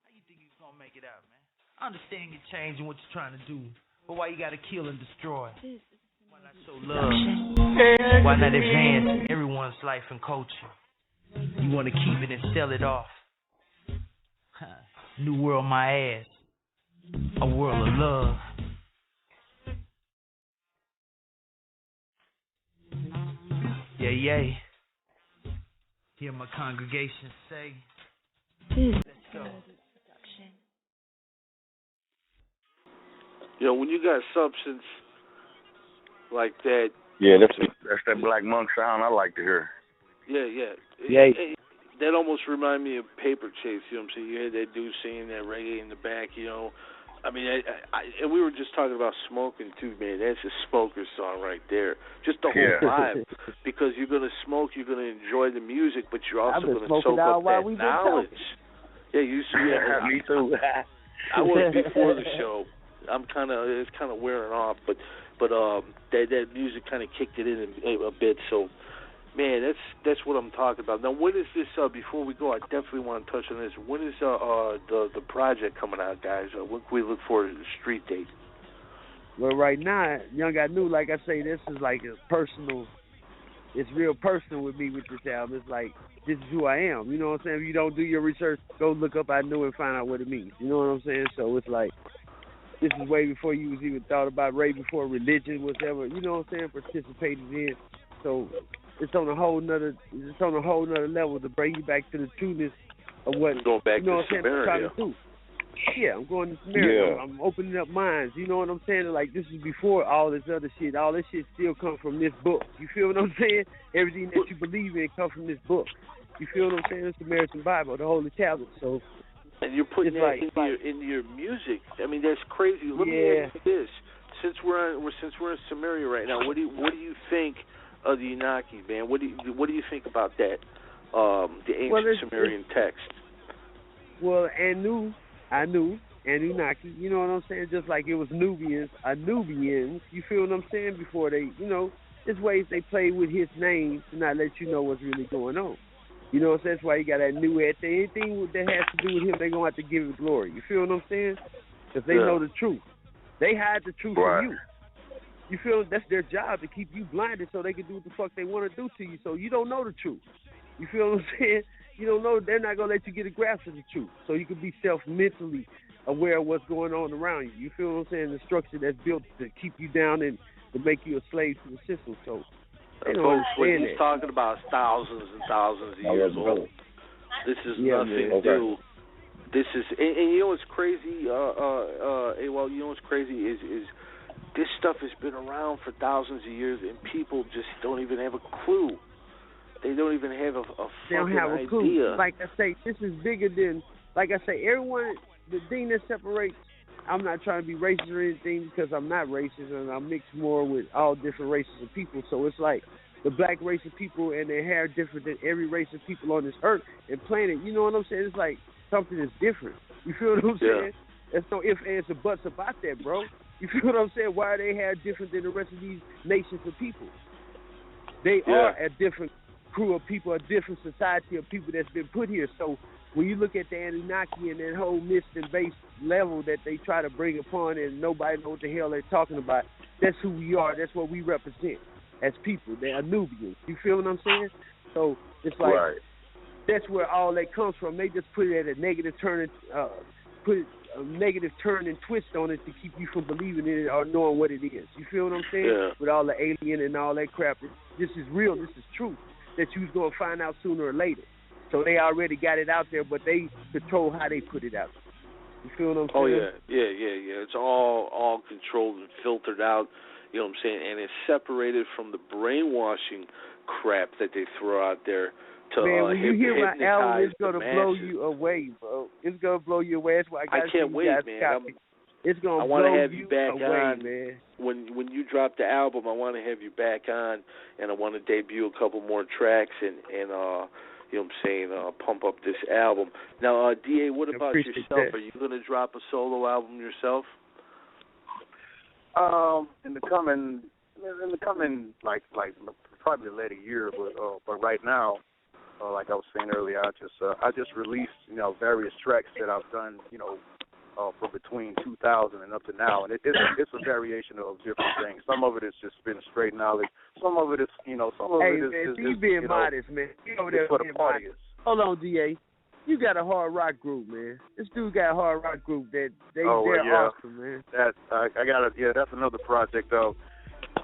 G: How you think you're going to make it out, man? I understand you're changing what you're trying to do, but why you got to kill and destroy? Why not show love? Why not advance everyone's life and culture? You want to keep it and sell it off. New world, my ass. A world of love. Yeah, yeah. Hear my congregation say, let's go.
C: You know, when you got substance like that.
D: Yeah, that's that Black Monk sound I like to hear.
C: Yeah, yeah. That almost reminded me of Paper Chase, you know what I'm saying? You had that dude singing that reggae in the back, you know. I mean, and we were just talking about smoking, too, man. That's a smoker song right there. Just the whole vibe. Because you're going to smoke, you're going to enjoy the music, but you're also going to soak up that knowledge. Yeah, you see that.
D: Me too.
C: I was before the show. It's kind of wearing off, but that music kind of kicked it in a bit, so... Man, that's what I'm talking about. Now, when is this? Before we go, I definitely want to touch on this. When is the project coming out, guys? When can we look for the street date?
M: Well, right now, Young I Knew, like I say, this is like a personal. It's real personal with me with this album. It's like this is who I am. You know what I'm saying? If you don't do your research, go look up I Knew and find out what it means. You know what I'm saying? So it's like this is way before you was even thought about, way before religion was ever. You know what I'm saying? Participated in. So. It's on a whole nother level to bring you back to the trueness of what
C: going back
M: you know
C: to
M: what I'm saying, I'm trying to do. Yeah, I'm going to Samaria. Yeah. I'm opening up minds. You know what I'm saying? Like this is before all this other shit. All this shit still comes from this book. You feel what I'm saying? Everything that you believe in comes from this book. You feel what I'm saying? It's the Samaritan Bible, the Holy Tablet. So.
C: And you're putting that into your music. I mean, that's crazy. Let me ask you this: since we're in Samaria right now, what do you think of the Inaki, man? What do you think about that? The ancient Sumerian text.
M: Well, I knew, Anunnaki. You know what I'm saying? Just like it was Nubians. You feel what I'm saying? Before they, you know, there's ways they play with his name to not let you know what's really going on. You know what I'm saying? That's why you got that new at there. Anything that has to do with him, they're gonna have to give him glory. You feel what I'm saying? Because they know the truth. They hide the truth from you. You feel that's their job, to keep you blinded so they can do what the fuck they want to do to you, so you don't know the truth. You feel what I'm saying? You don't know, they're not going to let you get a grasp of the truth, so you can be self-mentally aware of what's going on around you. You feel what I'm saying? The structure that's built to keep you down and to make you a slave to the system. So they don't
C: folks, what
M: understand
C: he's talking about is thousands and thousands of years old. This is nothing new. This is, and you know what's crazy? Well, you know what's crazy is this stuff has been around for thousands of years, and people just don't even have a clue. They don't even have a fucking idea.
M: Clue. Like I say, this is bigger than, like I say, everyone, the thing that separates, I'm not trying to be racist or anything because I'm not racist, and I mix more with all different races of people. So it's like the black race of people and their hair different than every race of people on this earth and planet. You know what I'm saying? It's like something is different. You feel what I'm saying? There's no ifs, ands, or buts about that, bro. You feel what I'm saying? Why are they hair different than the rest of these nations of people? They are a different crew of people, a different society of people that's been put here. So when you look at the Anunnaki and that whole mist and base level that they try to bring upon and nobody knows what the hell they're talking about, that's who we are. That's what we represent as people. They're Nubians. You feel what I'm saying? So it's like that's where all that comes from. They just put it at a negative turn and twist on it to keep you from believing in it or knowing what it is. You feel what I'm saying?
C: Yeah.
M: With all the alien and all that crap. This is real. This is truth that you're going to find out sooner or later. So they already got it out there, but they control how they put it out. You feel what I'm saying?
C: Oh, yeah. It's all controlled and filtered out, you know what I'm saying? And it's separated from the brainwashing crap that they throw out there.
M: Man, when you hear my album, it's going to blow you away, bro. It's going to blow you away. That's why I
C: can't wait, man.
M: It's going to
C: blow you back
M: away,
C: on.
M: Man.
C: When you drop the album, I want to have you back on, and I want to debut a couple more tracks and you know what I'm saying, pump up this album. Now, DA, what about yourself?
M: That.
C: Are you going to drop a solo album yourself?
E: In the coming, like probably later year, but right now, like I was saying earlier, I just released, various tracks that I've done, from between 2000 and up to now, and it's a variation of different things. Some of it is just been straight knowledge. Some of it is, some of it is.
M: Hey, man, you being modest, man. You over there
E: for the party.
M: Hold on, DA. You got a hard rock group, man. This dude got a hard rock group they're awesome, man.
E: That's another project though.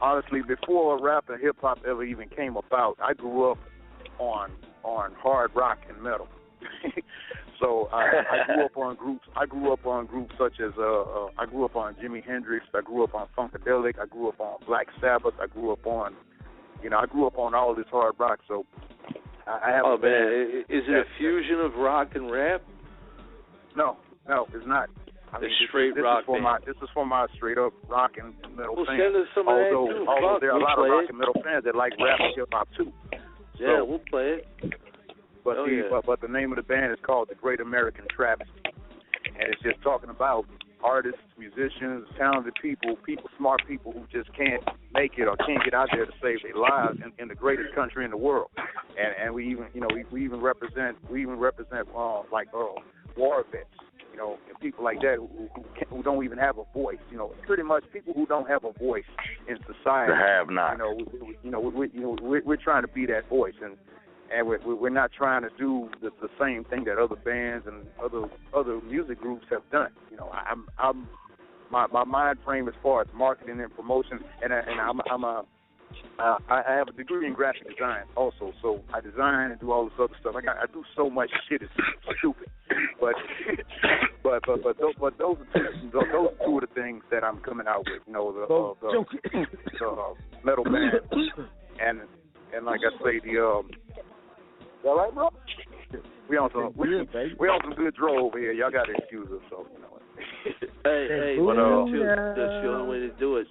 E: Honestly, before rap and hip hop ever even came about, I grew up on hard rock and metal. So I grew up on groups. I grew up on groups such as I grew up on Jimi Hendrix. I grew up on Funkadelic. I grew up on Black Sabbath. I grew up on all this hard rock. So I have.
C: Oh man, is it a fusion of rock and rap?
E: No, it's not. I mean,
C: straight rock.
E: This is for my straight up rock and metal fans.
C: Send us some
E: although there are a lot of rock and metal fans that like rap and hip hop too.
C: Yeah, we'll play it.
E: But the name of the band is called The Great American Travesty, and it's just talking about artists, musicians, talented people, smart people who just can't make it or can't get out there to save their lives in the greatest country in the world. And we even represent like war vets, and people like that who don't even have a voice. Pretty much people who don't have a voice in society.
D: To have not.
E: We're trying to be that voice, and we're not trying to do the same thing that other bands and other music groups have done. My mind frame as far as marketing and promotion, and I have a degree in graphic design also, so I design and do all this other stuff. I do so much shit, it's stupid. But those are two of the things that I'm coming out with. The metal band and like I say all right, bro? We on some good draw over here. Y'all got to excuse us, so
C: Hey, but that's the only way to do it.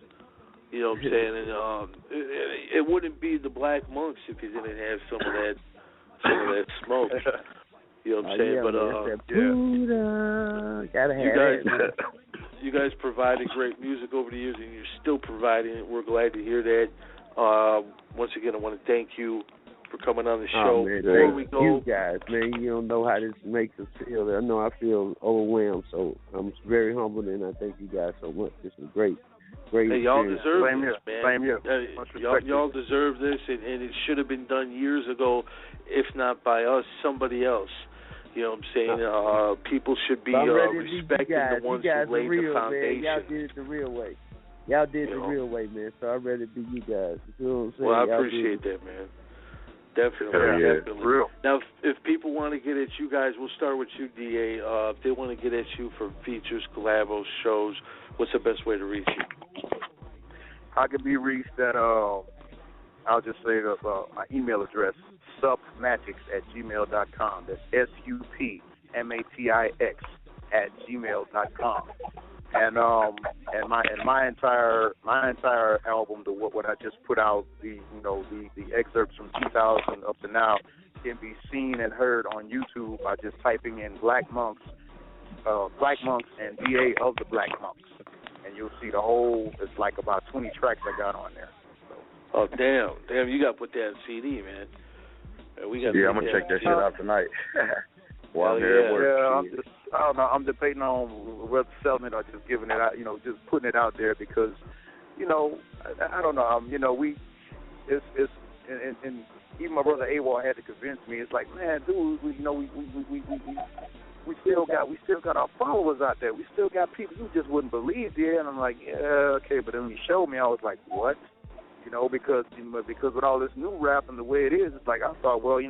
C: You know what I'm saying? And it wouldn't be the Black Monks if you didn't have some of that smoke. You know what I'm saying?
M: Gotta have
C: you guys provided great music over the years, and you're still providing it. We're glad to hear that. Once again, I want to thank you for coming on the show.
M: Man,
C: before we go,
M: you guys, man, you don't know how this makes us feel. I know I feel overwhelmed, so I'm very humbled, and I thank you guys so much. This is great.
C: Hey, y'all deserve this, man.
E: Same here.
C: Y'all deserve this, and it should have been done years ago, if not by us, somebody else. You know what I'm saying? People should be respecting the ones who laid the foundation.
M: Man. Y'all did it the real way. Y'all did the real way, man. So I'd rather be you guys. You know what I'm saying?
C: Well, I appreciate that, man. Definitely.
E: Real.
C: Now, if people want to get at you guys, we'll start with you, DA. If they want to get at you for features, collabos, shows, what's the best way to reach you?
E: I can be reached at, I'll just say my email address, supmatix@gmail.com. That's SUPMATIX @gmail.com. And my entire album, what I just put out, the excerpts from 2000 up to now, can be seen and heard on YouTube by just typing in Black Monks and DA of the Black Monks, and you'll see the whole. It's like about 20 tracks I got on there. So.
C: Oh damn! You got to put that on CD, man.
D: I'm gonna check that shit out tonight. While I'm here at work.
E: I don't know. I'm debating on whether selling it or just giving it out. Just putting it out there because, I don't know. It's and even my brother AWOL had to convince me. It's like, man, dude, we still got our followers out there. We still got people you just wouldn't believe there. And I'm like, yeah, okay. But then when you showed me, I was like, what? Because with all this new rap and the way it is, it's like I thought, well, we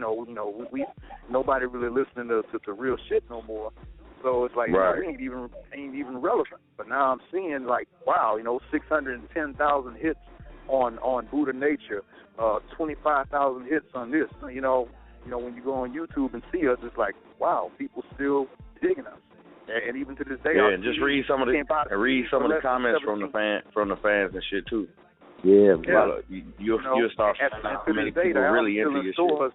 E: nobody really listening to real shit no more. So it's like we ain't even relevant. But now I'm seeing like, wow, 610,000 hits on Buddha Nature, 25,000 hits on this. When you go on YouTube and see us, it's like, wow, people still digging us. And even to this day,
D: and just read some of the comments from the fans and shit too.
M: Yeah.
D: You'll start finding how many people really into your shit.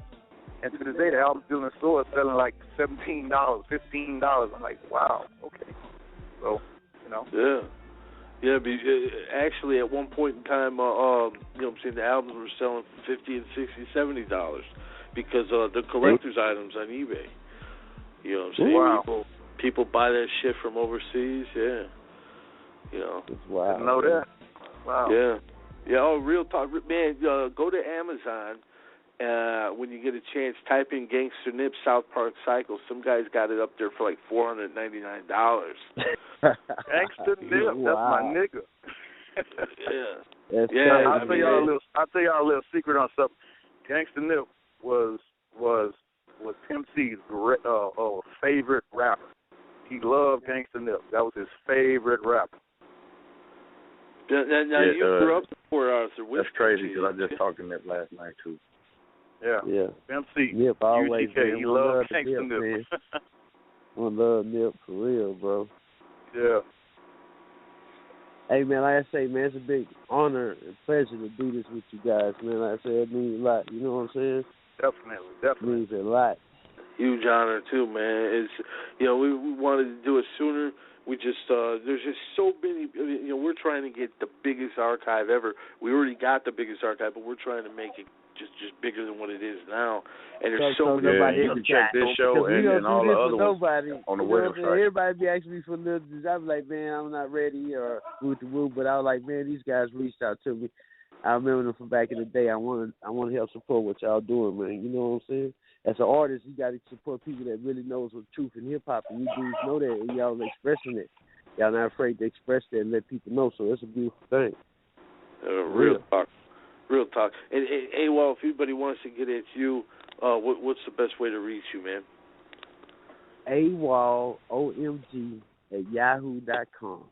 E: And to this day, the album's still in stores selling like $17, $15. I'm like, wow, okay. So,
C: Yeah, actually, at one point in time, the albums were selling for $50 and $60, $70. because they're collector's items on eBay. You know what I'm saying?
E: Wow.
C: People buy that shit from overseas. Yeah. You know.
E: Wow. Didn't know that. Wow.
C: Yeah. Yeah. Oh, real talk, man. Go to Amazon. When you get a chance, type in Gangster Nip South Park Cycle. Some guys got it up there for like $499.
E: Gangster Nip, that's my nigga.
C: Yeah.
E: I'll tell y'all a little secret on something. Gangster Nip was Pimp C's favorite rapper. He loved Gangster Nip. That was his favorite rapper.
C: Now you grew up before Arthur.
D: That's crazy because I just talked to Nip last night too.
E: Yeah. Pimp C.
M: Nip always.
E: UGK. He loved Gangster
M: Nip. One love Nip for real, bro.
E: Yeah.
M: Hey, man, like I say, man, it's a big honor and pleasure to do this with you guys, man. Like I say, it means a lot. You know what I'm saying?
E: Definitely.
M: It means a lot.
C: Huge honor, too, man. It's, we wanted to do it sooner. We just, there's just so many, we're trying to get the biggest archive ever. We already got the biggest archive, but we're trying to make it just bigger than what it is now. And there's so many.
D: You can check this show and all the other ones on the website.
M: Everybody be asking me for little. I'm like, man, I'm not ready or woo. But I was like, man, these guys reached out to me. I remember them from back in the day. I want to help support what y'all doing, man. You know what I'm saying? As an artist, you got to support people that really knows what truth in hip hop, and you dudes know that, and y'all expressing it. Y'all not afraid to express that and let people know. So it's a beautiful thing.
C: Real talk. And AWOL, if anybody wants to get at you, what's the best way to reach you, man?
M: AWOL, OMG, at yahoo.com.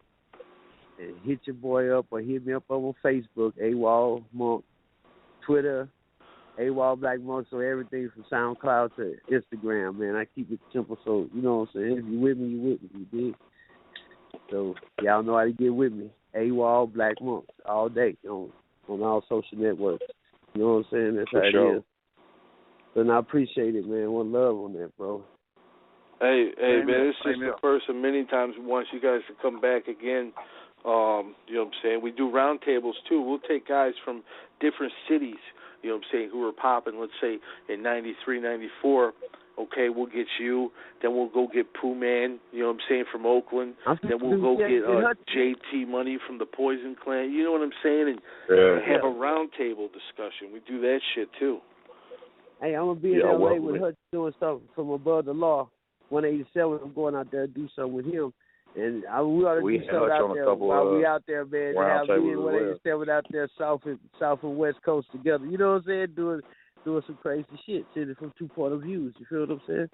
M: And hit your boy up or hit me up on Facebook, AWOL Monk, Twitter, AWOL Black Monk, so everything from SoundCloud to Instagram, man. I keep it simple, so you know what I'm saying? If you with me, you with me, you dig? So y'all know how to get with me. AWOL Black Monk all day on all social networks. You know what I'm saying? That's how it is. And I appreciate it, man. One love on that, bro.
C: Hey, man, it's just the first of many times we want you guys to come back again. You know what I'm saying? We do roundtables, too. We'll take guys from different cities, you know what I'm saying, who are popping, let's say, in 93, 94. Okay, we'll get you. Then we'll go get Pooh Man, you know what I'm saying, from Oakland. Then we'll go get JT Money from the Poison Clan. You know what I'm saying? And have a roundtable discussion. We do that shit, too.
M: Hey, I'm going to be in L.A. with Hutch doing stuff from Above the Law. 187, I'm going out there to do something with him. And we ought to do something out there while we out there, man. Have me and 187 out there south and west coast together. You know what I'm saying? Doing some crazy shit, seeing it from two point of views. You feel what I'm saying?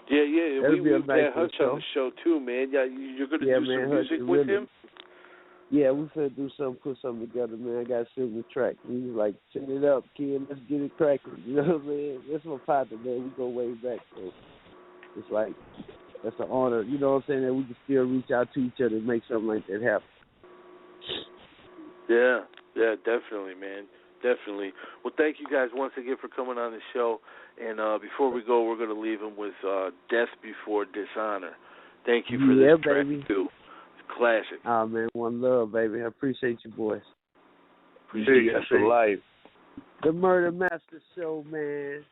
C: Yeah. We've got Hutch on the show too, man. Yeah, you're going to do some music with him?
M: Yeah, we finna do something, put something together, man. I got to send the track. He was like, send it up, kid. Let's get it cracking. You know what I'm saying? That's my partner, man. We go way back, so it's like, that's an honor. You know what I'm saying? That we can still reach out to each other and make something like that happen.
C: Yeah, definitely, man. Definitely. Well, thank you guys once again for coming on the show. And before we go, we're going to leave them with Death Before Dishonor. Thank you for this track, too. It's classic.
M: Oh, man, one love, baby. I appreciate you, boys.
C: Appreciate you for life.
M: The Murder Master Show, man.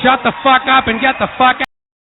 N: shut the fuck up and get the fuck